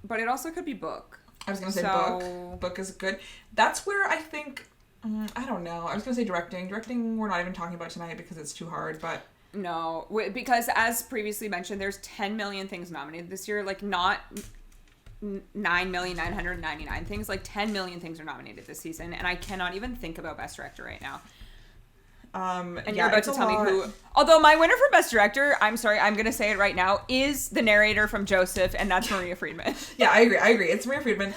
S1: but it also could be book.
S2: I was going to say book. Book is good. That's where I think, I don't know. I was going to say directing. Directing, we're not even talking about tonight because it's too hard, but...
S1: No, because as previously mentioned, there's 10 million things nominated this year. Like, not 9,999 things. Like, 10 million things are nominated this season, and I cannot even think about Best Director right now. And you're about to tell me who... Although my winner for Best Director, I'm sorry, I'm going to say it right now, is the narrator from Joseph, and that's Maria Friedman.
S2: Yeah, I agree. It's Maria Friedman.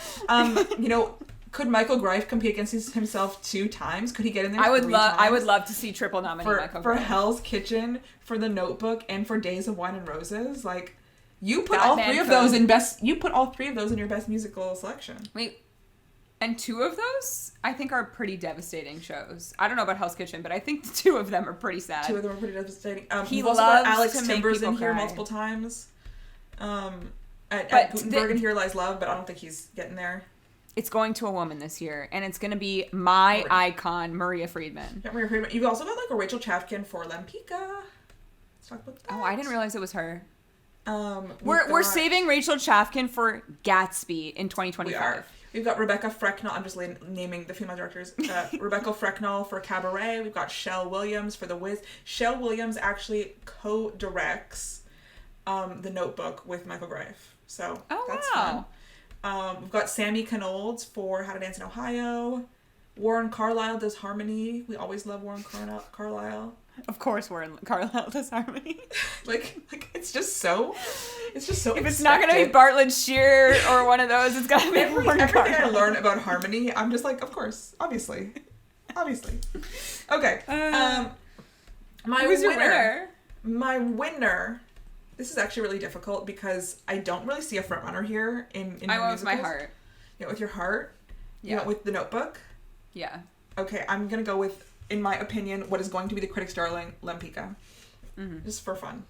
S2: You know, could Michael Greif compete against himself 2 times? Could he get in there 3 times?
S1: I would love to see triple nominee Michael Greif.
S2: For Hell's Kitchen, for The Notebook, and for Days of Wine and Roses. Like, you put all 3 of those in best... You put all 3 of those in your best musical selection.
S1: Wait... And 2 of those, I think, are pretty devastating shows. I don't know about Hell's Kitchen, but I think 2 of them are pretty sad.
S2: 2 of them are pretty devastating.
S1: He
S2: loves Alex Timbers in here multiple times. At Gutenberg and Here Lies Love, but I don't think he's getting there.
S1: It's going to a woman this year, and it's going to be my icon, Maria Friedman.
S2: Yeah, Maria Friedman. You've also got like a Rachel Chavkin for Lempicka. Let's talk about that.
S1: Oh, I didn't realize it was her. We're saving Rachel Chavkin for Gatsby in 2025.
S2: We are. We've got Rebecca Frecknell. I'm just naming the female directors. Rebecca Frecknell for Cabaret. We've got Shel Williams for The Wiz. Shel Williams actually co-directs The Notebook with Michael Greif. So that's fun. We've got Sammy Knowles for How to Dance in Ohio. Warren Carlyle does Harmony. We always love Warren Carlyle.
S1: Of course, Warren Carlyle does Harmony.
S2: like it's just so. If
S1: it's not gonna be Bartlett Shear or one of those, it's gotta be Warren
S2: Everything
S1: Carlyle.
S2: I learn about Harmony, I'm just like, of course, obviously. Okay.
S1: Who's your winner?
S2: My winner. This is actually really difficult because I don't really see a front runner here in
S1: I went with my heart.
S2: You went with your heart.
S1: Yeah.
S2: You went with The Notebook.
S1: Yeah.
S2: Okay, I'm gonna go with, in my opinion, what is going to be the critics' darling, Lempicka. Just for fun.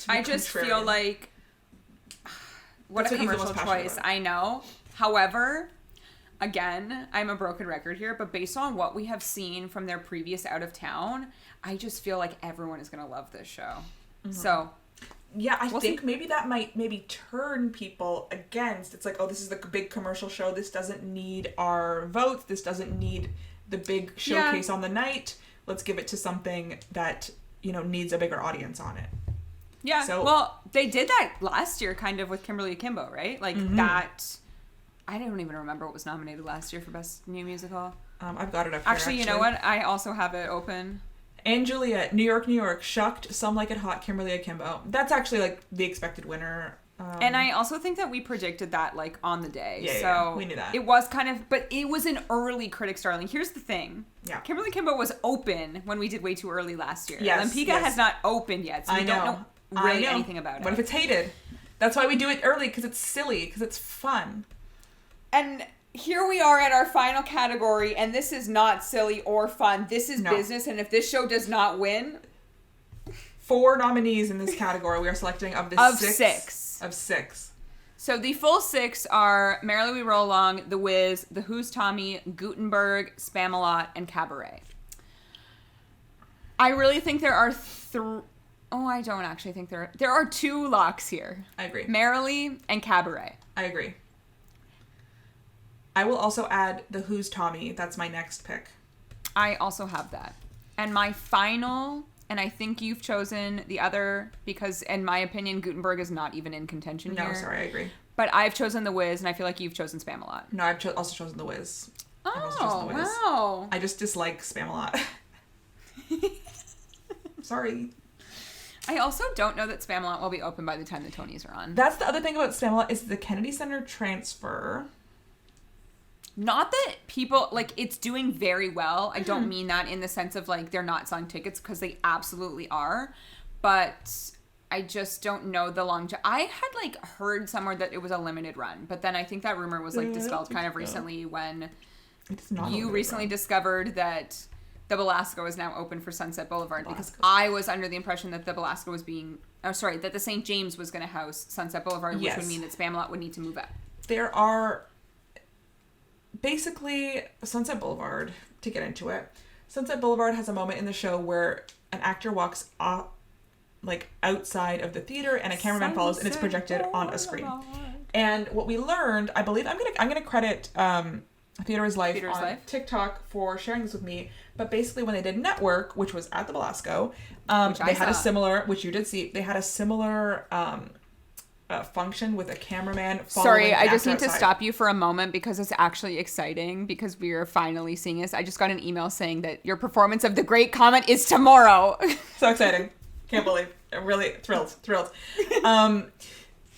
S1: I just feel like what a commercial choice. I know. However, again, I'm a broken record here, but based on what we have seen from their previous Out of Town, I just feel like everyone is gonna love this show. So
S2: yeah, I think maybe that might turn people against. It's like, oh, this is the big commercial show. This doesn't need our votes. This doesn't need the big showcase on the night. Let's give it to something that, needs a bigger audience on it.
S1: Yeah. So, well, they did that last year kind of with Kimberly Akimbo, right? Like that. I don't even remember what was nominated last year for Best New Musical.
S2: I've got it up here.
S1: Actually, you know what? I also have it open.
S2: Anne Juliet, New York, New York, Shucked, Some Like It Hot, Kimberly Akimbo. That's actually like the expected winner.
S1: And I also think that we predicted that like on the day.
S2: Yeah, we knew that.
S1: It was kind of, but it was an early critics' darling. Here's the thing. Yeah. Kimberly Akimbo was open when we did Way Too Early last year.
S2: Yes.
S1: Lempicka has not opened yet, so we don't know really anything about it.
S2: What if it's hated? That's why we do it early, because it's silly, because it's fun.
S1: And here we are at our final category, and this is not silly or fun. This is business, and if this show does not win...
S2: 4 nominees in this category we are selecting of the six. Of 6.
S1: So the full 6 are Merrily We Roll Along, The Wiz, The Who's Tommy, Gutenberg, Spamalot, and Cabaret. I really think there are I don't actually think there are 2 locks here.
S2: I agree.
S1: Merrily and Cabaret.
S2: I agree. I will also add The Who's Tommy. That's my next pick.
S1: I also have that. And my final, and I think you've chosen the other because, in my opinion, Gutenberg is not even in contention here.
S2: No, sorry, I agree.
S1: But I've chosen The Wiz, and I feel like you've chosen Spamalot.
S2: No, I've also chosen The Wiz.
S1: Oh, wow.
S2: I just dislike Spamalot. Sorry.
S1: I also don't know that Spamalot will be open by the time the Tonys are on.
S2: That's the other thing about Spamalot is the Kennedy Center transfer.
S1: Not that people, like, it's doing very well. I don't mean that in the sense of, like, they're not selling tickets, because they absolutely are. But I just don't know the longevity. I had, like, heard somewhere that it was a limited run. But then I think that rumor was, like, dispelled kind of recently when you recently discovered that the Belasco is now open for Sunset Boulevard. Because I was under the impression that the Belasco was that the St. James was going to house Sunset Boulevard, which would mean that Spamalot would need to move out.
S2: there are basically Sunset Boulevard, to get into it. Sunset Boulevard has a moment in the show where an actor walks off, like, outside of the theater, and a cameraman follows, and it's projected on a screen. And what we learned, I believe, I'm gonna credit Theater is Life on TikTok for sharing this with me. But basically, when they did Network, which was at the Belasco, they had a similar, which you did see, they had a similar function with a cameraman following.
S1: Sorry, I just need to stop you for a moment because it's actually exciting because we are finally seeing this. I just got an email saying that your performance of The Great Comet is tomorrow.
S2: So exciting. Can't believe. I'm really thrilled.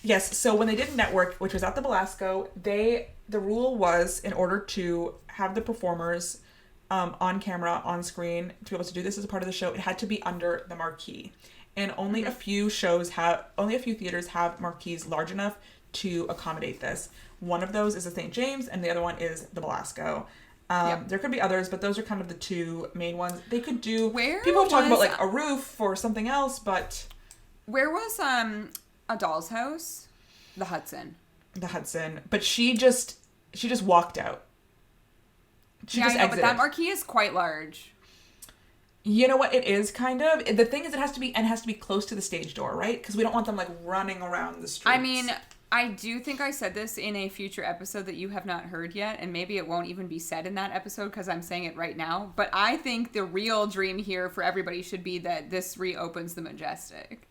S2: Yes, so when they did Network, which was at the Belasco, the rule was, in order to have the performers on camera, on screen, to be able to do this as a part of the show, it had to be under the marquee. And only a few theaters have marquees large enough to accommodate this. One of those is the St. James, and the other one is the Belasco. There could be others, but those are kind of the two main ones. They could do... People have talked about, like, a roof or something else, but...
S1: Where was A Doll's House? The Hudson.
S2: But she just walked out. She just exited.
S1: But that marquee is quite large.
S2: You know what? It is kind of. The thing is, it has to be close to the stage door, right? Because we don't want them, like, running around the streets.
S1: I mean, I do think I said this in a future episode that you have not heard yet, and maybe it won't even be said in that episode because I'm saying it right now. But I think the real dream here for everybody should be that this reopens the Majestic.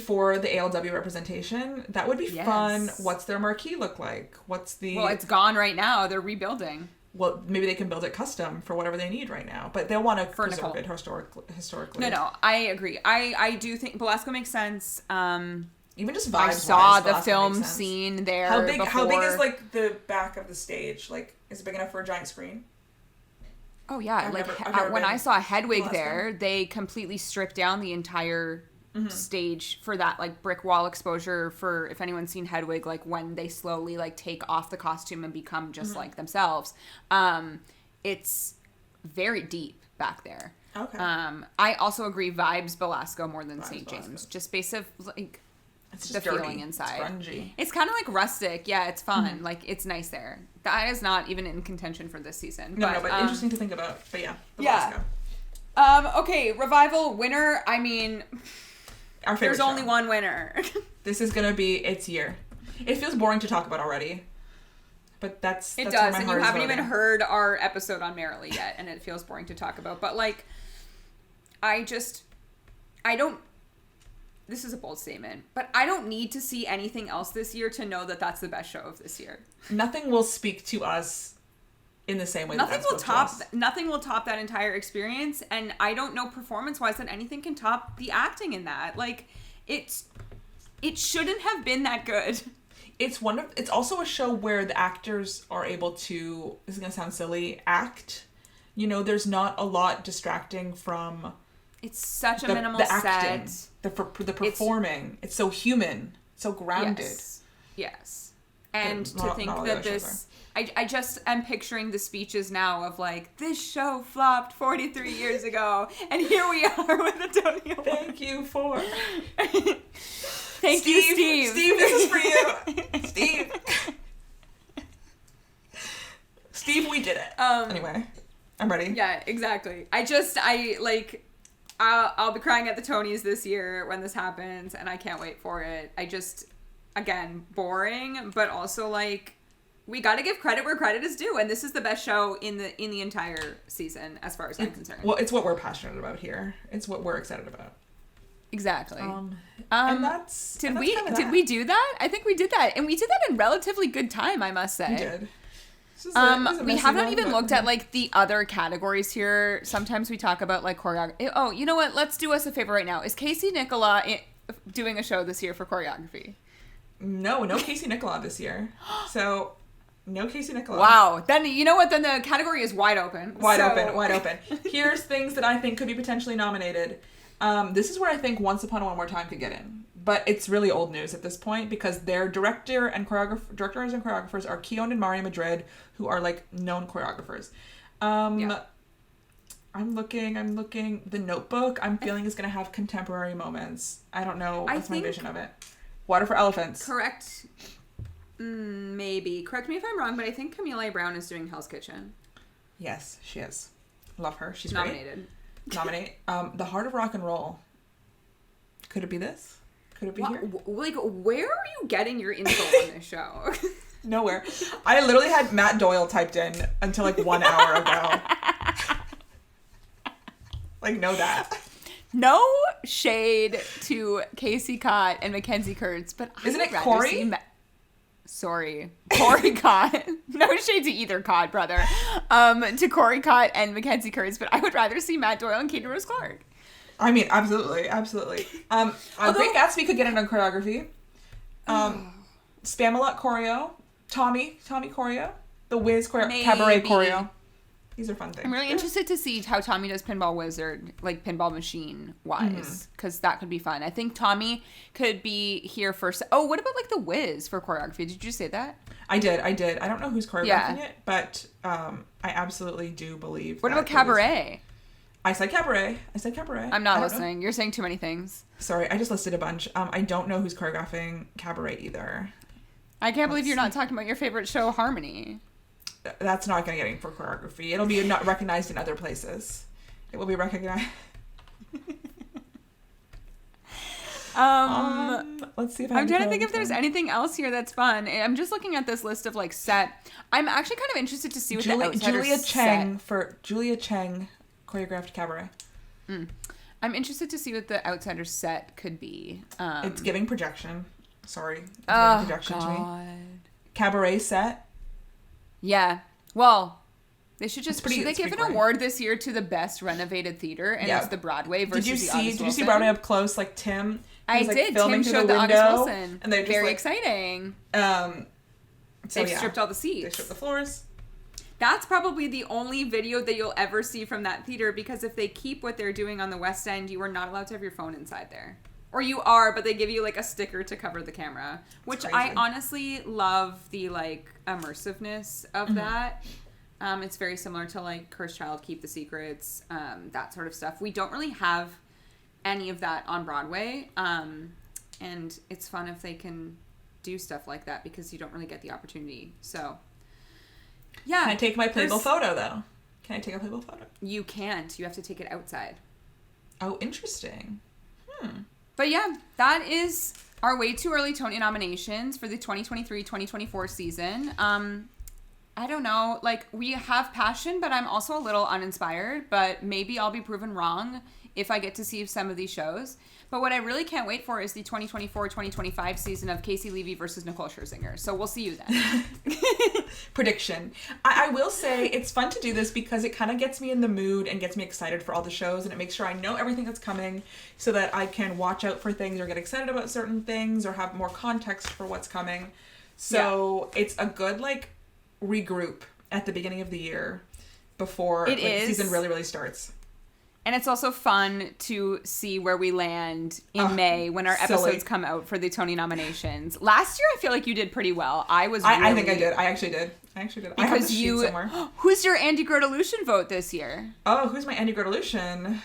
S2: For the ALW representation, that would be fun. What's their marquee look like? Well,
S1: it's gone right now. They're rebuilding.
S2: Well, maybe they can build it custom for whatever they need right now, but they'll want to preserve it historically.
S1: No, I agree. I do think Belasco makes sense.
S2: Even just vibes.
S1: I saw the film scene there.
S2: How big is, like, the back of the stage? Like, is it big enough for a giant screen?
S1: Oh yeah, when I saw Hedwig there, they completely stripped down the entire stage for that, like, brick wall exposure. For if anyone's seen Hedwig, like, when they slowly, like, take off the costume and become just like themselves, it's very deep back there.
S2: Okay.
S1: I also agree, vibes Belasco more than St. James, just based of, like,
S2: it's
S1: the
S2: dirty.
S1: feeling inside.
S2: It's grungy.
S1: It's kind of like rustic. Yeah, it's fun. Like, it's nice there. That is not even in contention for this season.
S2: But interesting to think about. But yeah,
S1: Belasco. Okay, revival winner. I mean,
S2: our favorite.
S1: There's only one winner.
S2: This is gonna be its year. It feels boring to talk about already, but that's
S1: it does. And you haven't even heard our episode on Merrily yet, and it feels boring to talk about. But, like, I don't. This is a bold statement, but I don't need to see anything else this year to know that that's the best show of this year.
S2: Nothing will speak to us in the same way.
S1: Nothing will top that entire experience, and I don't know performance-wise that anything can top the acting in that. Like, it shouldn't have been that good.
S2: It's also a show where the actors are able to, this is gonna sound silly, act. You know, there's not a lot distracting from.
S1: It's such a minimal
S2: acting,
S1: set.
S2: The performing. It's so human, so grounded.
S1: Yes. And to think that this... I just am picturing the speeches now of, like, this show flopped 43 years ago, and here we are with a Tony Award.
S2: Thank you for...
S1: Thank you, Steve.
S2: Steve, this is for you. Steve. Steve, we did it. Anyway, I'm ready.
S1: Yeah, exactly. I'll be crying at the Tonys this year when this happens, and I can't wait for it. Again, boring, but also, like, we got to give credit where credit is due, and this is the best show in the entire season, as far as I'm concerned.
S2: Well, it's what we're passionate about here. It's what we're excited about.
S1: Exactly.
S2: And
S1: did we do that? I think we did that, and we did that in relatively good time, I must say.
S2: We did.
S1: We have not even looked at, like, the other categories here. Sometimes we talk about, like, choreography. Oh, you know what? Let's do us a favor right now. Is Casey Nicola doing a show this year for choreography?
S2: No Casey Nicola this year. So, no Casey Nicola.
S1: Wow. Then, you know what? Then the category is wide open.
S2: Wide open. Here's things that I think could be potentially nominated. This is where I think Once Upon a One More Time could get in. But it's really old news at this point because their directors and choreographers are Keown and Mario Madrid, who are, like, known choreographers. I'm looking. The Notebook, I'm feeling is going to have contemporary moments. I don't know. That's my vision of it. Water for Elephants.
S1: Correct. Maybe. Correct me if I'm wrong, but I think Camille Brown is doing Hell's Kitchen.
S2: Yes, she is. Love her. She's
S1: nominated.
S2: Great. Nominate. The Heart of Rock and Roll. Could it be this? Could it be here?
S1: Like, where are you getting your info on this show?
S2: Nowhere. I literally had Matt Doyle typed in until like 1 hour ago. Like, know that.
S1: No shade to Casey Cott and Mackenzie Kurtz, but
S2: isn't it Corey?
S1: Sorry, Corey Cott. No shade to either Cott, brother. To Corey Cott and Mackenzie Kurtz, but I would rather see Matt Doyle and Katie Rose Clark.
S2: I mean, absolutely. Great Gatsby could get in on choreography. Spamalot choreo. Tommy choreo. The Wiz choreo. Cabaret choreo. These are fun things.
S1: I'm really interested to see how Tommy does Pinball Wizard, like Pinball Machine wise, because that could be fun. I think Tommy could be here first. Oh, what about like the Wiz for choreography? Did you say that?
S2: I did. I don't know who's choreographing it, but I absolutely do believe.
S1: What about Cabaret?
S2: I said Cabaret.
S1: I'm not listening. You're saying too many things.
S2: Sorry, I just listed a bunch. I don't know who's choreographing Cabaret either.
S1: I can't believe you're not talking about your favorite show, Harmony.
S2: That's not going to get in for choreography. It'll be not recognized in other places. It will be recognized. Let's see if
S1: I'm trying to think if there's anything else here that's fun. I'm just looking at this list of like set. I'm actually kind of interested to see what the Outsiders
S2: Julia Cheng choreographed Cabaret.
S1: I'm interested to see what the Outsiders set could be.
S2: It's giving projection. Sorry. It's giving projection to me. Cabaret set.
S1: Yeah. Well, they should just should they give an
S2: great.
S1: award this year to the best renovated theater, and it's the Broadway versus Did you see
S2: Broadway up close? Like Tim.
S1: I did. Tim showed the August Wilson. And they're very exciting. They've stripped all the seats.
S2: They stripped the floors.
S1: That's probably the only video that you'll ever see from that theater, because if they keep what they're doing on the West End, you are not allowed to have your phone inside there. Or you are, but they give you like a sticker to cover the camera, which I honestly love the like immersiveness of that. It's very similar to like Cursed Child, Keep the Secrets, that sort of stuff. We don't really have any of that on Broadway, and it's fun if they can do stuff like that because you don't really get the opportunity. So, yeah.
S2: Can I take my Playbill photo though? Can I take a Playbill photo?
S1: You can't. You have to take it outside.
S2: Oh, interesting.
S1: But yeah, that is our way too early Tony nominations for the 2023-2024 season. I don't know, like, we have passion, but I'm also a little uninspired, but maybe I'll be proven wrong if I get to see some of these shows. But what I really can't wait for is the 2024-2025 season of Casey Levy versus Nicole Scherzinger. So we'll see you then.
S2: Prediction. I will say it's fun to do this because it kind of gets me in the mood and gets me excited for all the shows, and it makes sure I know everything that's coming so that I can watch out for things or get excited about certain things or have more context for what's coming. So it's a good, like, regroup at the beginning of the year before the season really, really starts.
S1: And it's also fun to see where we land in May when our episodes come out for the Tony nominations. Last year, I feel like you did pretty well. I think I did. I actually did.
S2: Because
S1: I have a sheet somewhere. Who's your Andy Grotelution vote this year?
S2: Oh, who's my Andy Grotelution?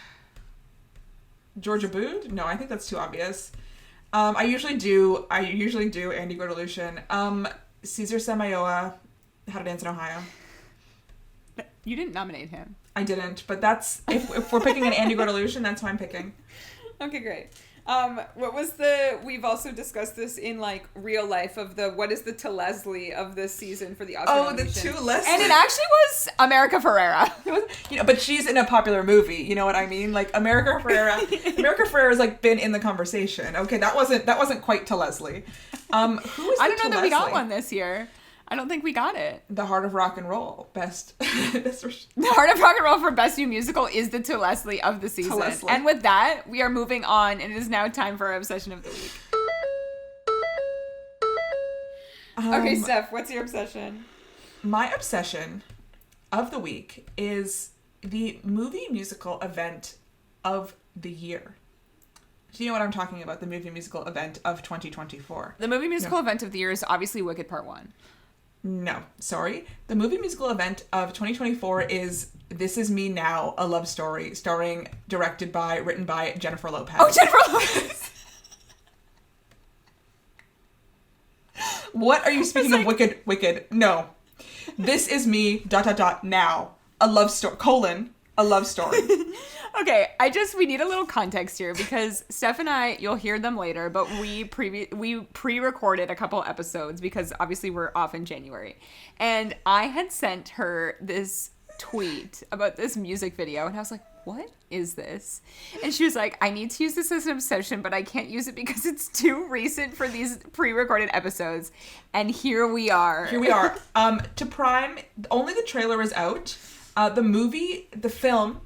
S2: Georgia Bood? No, I think that's too obvious. I usually do Andy Grotelution. Caesar Samayoa, How to Dance in Ohio.
S1: You didn't nominate him.
S2: I didn't, but that's if we're picking an Andy Grotelution, that's who I'm picking.
S1: Okay, great. What was we've also discussed this in like real life of what is the to Leslie of this season for the Oscar nomination.
S2: The to Leslie.
S1: And it actually was America Ferrera.
S2: But she's in a popular movie, you know what I mean? Like America Ferrera's like been in the conversation. Okay, that wasn't quite to Leslie. Who was
S1: I don't know that we got one this year. I don't think we got it.
S2: The Heart of Rock and Roll, best.
S1: The Heart of Rock and Roll for Best New Musical is the To Leslie of the season. And with that, we are moving on, and it is now time for our Obsession of the Week. Okay, Steph, what's your obsession?
S2: My obsession of the week is the movie musical event of the year. Do you know what I'm talking about? The movie musical event of 2024.
S1: The movie musical event of the year is obviously Wicked Part 1.
S2: No, sorry. The movie musical event of 2024 is This Is Me Now, A Love Story, written by Jennifer Lopez.
S1: Oh, Jennifer Lopez!
S2: What are you speaking of wicked? No. This is me, ... now. A love story, a love story.
S1: Okay, we need a little context here because Steph and I, you'll hear them later, but we pre-recorded a couple episodes because obviously we're off in January. And I had sent her this tweet about this music video and I was like, what is this? And she was like, I need to use this as an obsession, but I can't use it because it's too recent for these pre-recorded episodes. And here we are. To Prime, only the trailer is out. The film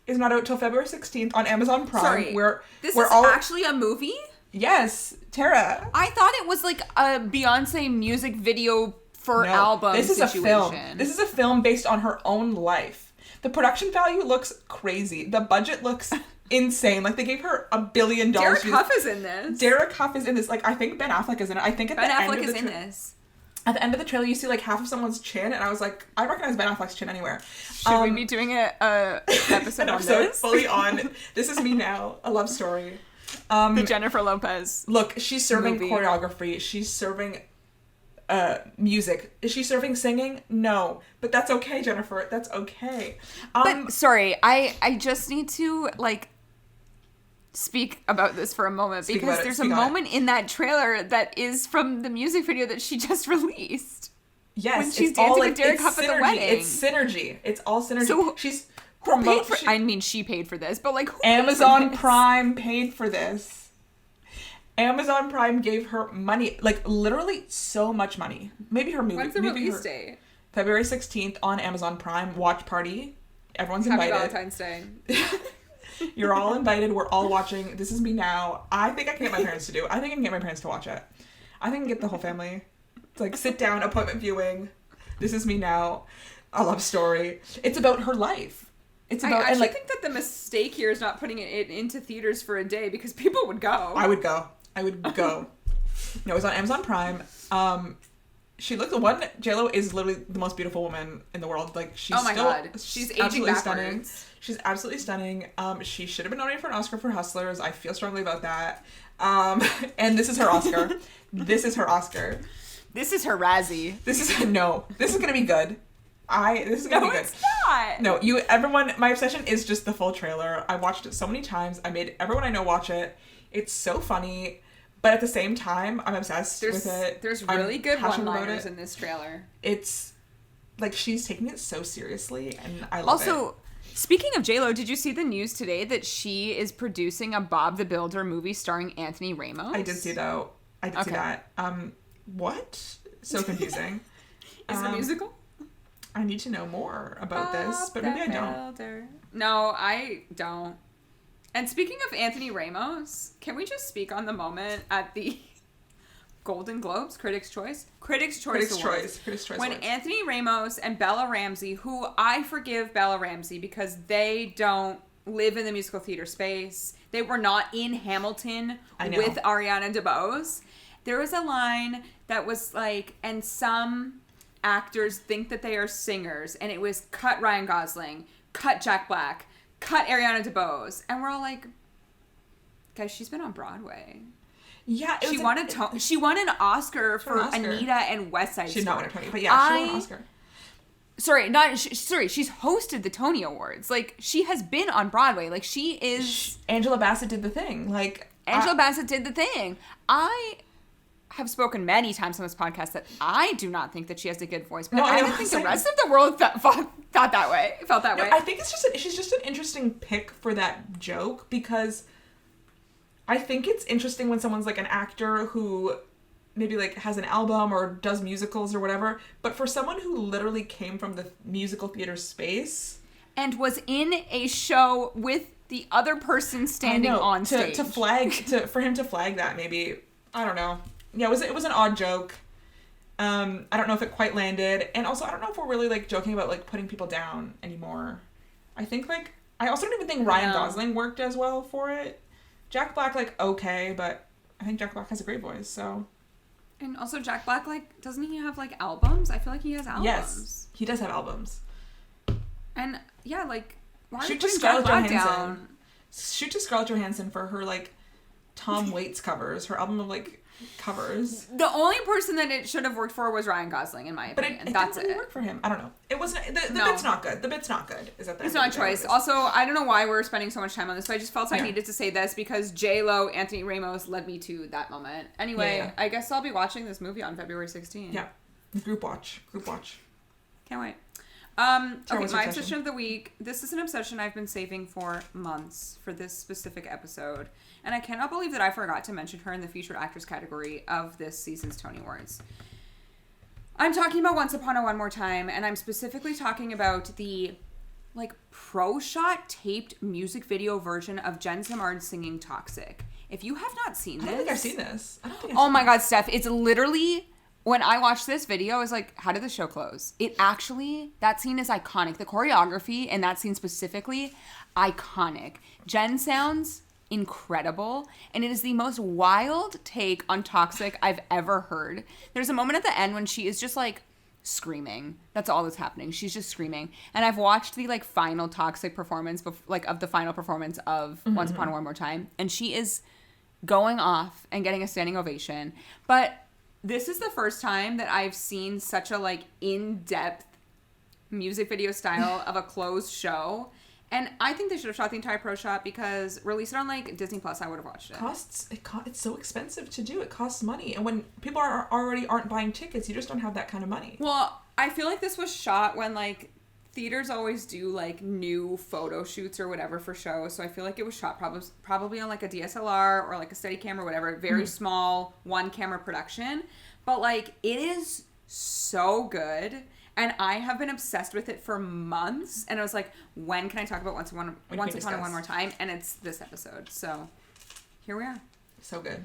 S1: is not out till February 16th on Amazon Prime. Sorry, this is actually a movie?
S2: Yes, Tara.
S1: I thought it was like a Beyonce music video for album
S2: this is
S1: situation.
S2: A film. This is a film based on her own life. The production value looks crazy. The budget looks insane. Like, they gave her $1 billion.
S1: Derek Huff is in this.
S2: Derek Huff is in this. Like, I think Ben Affleck is in it. I think
S1: Ben Affleck is in this.
S2: At the end of the trailer, you see, like, half of someone's chin, and I was like, I recognize Ben Affleck's chin anywhere.
S1: Should we be doing a episode on this?
S2: Fully on. This Is Me Now, a love story.
S1: The Jennifer Lopez.
S2: Look, she's serving choreography. She's serving music. Is she serving singing? No. But that's okay, Jennifer. That's okay.
S1: But, sorry, I just need to, like, speak about this for a moment because there's a moment in that trailer that is from the music video that she just released.
S2: Yes,
S1: when she's dancing with Derek Huff at the wedding.
S2: It's synergy. It's all synergy. So
S1: she paid for this, but like who
S2: Amazon Prime paid for this. Amazon Prime gave her money, like literally so much money. Maybe her movie.
S1: When's the release date?
S2: February 16th on Amazon Prime. Watch party. Everyone's invited.
S1: Happy Valentine's Day.
S2: You're all invited. We're all watching This Is Me Now. I think I can get my parents to do it. I think I can get my parents to watch it. I think I can get the whole family. It's like sit down, appointment viewing. This Is Me Now. A love story. It's about her life. It's about.
S1: I think that the mistake here is not putting it into theaters for a day because people would go.
S2: I would go. No, it's on Amazon Prime. She looks JLo is literally the most beautiful woman in the world. Like she's
S1: God, she's aging backwards.
S2: Stunning. She's absolutely stunning. She should have been nominated for an Oscar for Hustlers. I feel strongly about that. And this is her Oscar. This is her Oscar.
S1: This is her Razzie.
S2: This is gonna be good. This is gonna be good.
S1: No, it's not.
S2: No, everyone. My obsession is just the full trailer. I watched it so many times. I made everyone I know watch it. It's so funny. But at the same time, I'm obsessed with it.
S1: There's really good one-liners in this trailer.
S2: It's like she's taking it so seriously, and I love it. Also,
S1: speaking of JLo, did you see the news today that she is producing a Bob the Builder movie starring Anthony Ramos?
S2: I did see that. See that. What? So confusing.
S1: Is it a musical?
S2: I need to know more about this, but maybe I don't.
S1: No, I don't. And speaking of Anthony Ramos, can we just speak on the moment at the Golden Globes, Critics' Choice Awards, when Anthony Ramos and Bella Ramsey, who I forgive Bella Ramsey because they don't live in the musical theater space, they were not in Hamilton with Ariana DeBose. There was a line that was like, and some actors think that they are singers, and it was cut Ryan Gosling, cut Jack Black, cut Ariana DeBose, and we're all like, guys, she's been on Broadway.
S2: Yeah,
S1: she won an Oscar for Anita and West Side Story.
S2: She's not won a Tony, but yeah, she won an Oscar.
S1: She's hosted the Tony Awards. Like, she has been on Broadway. Like, she is.
S2: Angela Bassett did the thing.
S1: Bassett did the thing. I have spoken many times on this podcast that I do not think that she has a good voice, but I don't think the rest of the world felt that way.
S2: I think she's just an interesting pick for that joke, because I think it's interesting when someone's like an actor who maybe like has an album or does musicals or whatever, but for someone who literally came from the musical theater space
S1: and was in a show with the other person standing on stage
S2: for him to flag that, maybe, I don't know. Yeah, it was an odd joke. I don't know if it quite landed. And also, I don't know if we're really, like, joking about, like, putting people down anymore. I think, like, I also don't even think Ryan Gosling worked as well for it. Jack Black, like, okay, but I think Jack Black has a great voice, so.
S1: And also, Jack Black, like, doesn't he have, like, albums? I feel like he has albums.
S2: Yes, he does have albums.
S1: And, yeah, like, why are
S2: you
S1: putting Jack Black down?
S2: Shoot to Scarlett Johansson for her, like, Tom Waits covers. Her album of, like, covers.
S1: The only person that it should have worked for was Ryan Gosling, in my opinion.
S2: But it
S1: That's
S2: didn't really work for him. I don't know. It wasn't. The bit's not good. The bit's not good. Is that the
S1: It's not a choice. Also, I don't know why we're spending so much time on this, so I just felt I needed to say this because J-Lo, Anthony Ramos led me to that moment. Anyway, I guess I'll be watching this movie on February 16th.
S2: Yeah. Group watch.
S1: Can't wait. Okay, my obsession of the week. This is an obsession I've been saving for months for this specific episode. And I cannot believe that I forgot to mention her in the featured actress category of this season's Tony Awards. I'm talking about Once Upon a One More Time, and I'm specifically talking about the, pro shot taped music video version of Jen Simard singing Toxic. If you have not seen this...
S2: I don't think I've seen this.
S1: Oh my God, Steph, it's literally... When I watched this video, I was like, how did the show close? That scene is iconic. The choreography in that scene specifically, iconic. Jen sounds incredible, and it is the most wild take on Toxic I've ever heard. There's a moment at the end when she is just screaming. That's all that's happening. She's just screaming. And I've watched the final Toxic performance, of the final performance of Once Upon a One More Time, and she is going off and getting a standing ovation. But this is the first time that I've seen such a in-depth music video style of a closed show. And I think they should have shot the entire pro shot because release it on Disney Plus, I would have watched it.
S2: It's so expensive to do. It costs money. And when people aren't buying tickets, you just don't have that kind of money.
S1: Well, I feel like this was shot when theaters always do new photo shoots or whatever for shows. So I feel like it was shot probably on a DSLR or a Steadicam or whatever. Very small one camera production. But it is so good. And I have been obsessed with it for months. And I was like, when can I talk about Once Upon a One More Time? And it's this episode. So here we are.
S2: So good.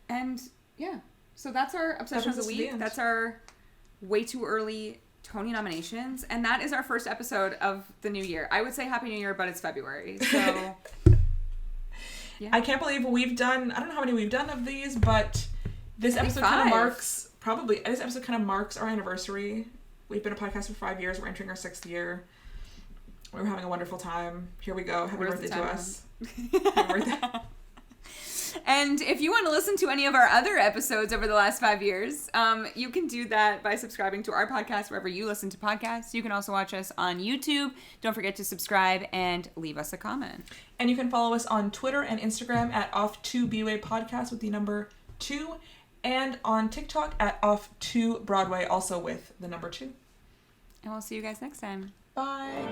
S1: And yeah. So that's our obsession of the week. That's our way too early Tony nominations. And that is our first episode of the new year. I would say Happy New Year, but it's February. So
S2: yeah. I can't believe I don't know how many we've done of these, but this episode kind of marks our anniversary. We've been a podcast for 5 years. We're entering our 6th year. We're having a wonderful time. Here we go. Happy birthday to us. Happy birthday.
S1: And if you want to listen to any of our other episodes over the last 5 years, you can do that by subscribing to our podcast wherever you listen to podcasts. You can also watch us on YouTube. Don't forget to subscribe and leave us a comment.
S2: And you can follow us on Twitter and Instagram at Off2BWay Podcast with the number 2. And on TikTok at Off2Broadway, also with the number 2.
S1: And we'll see you guys next time.
S2: Bye.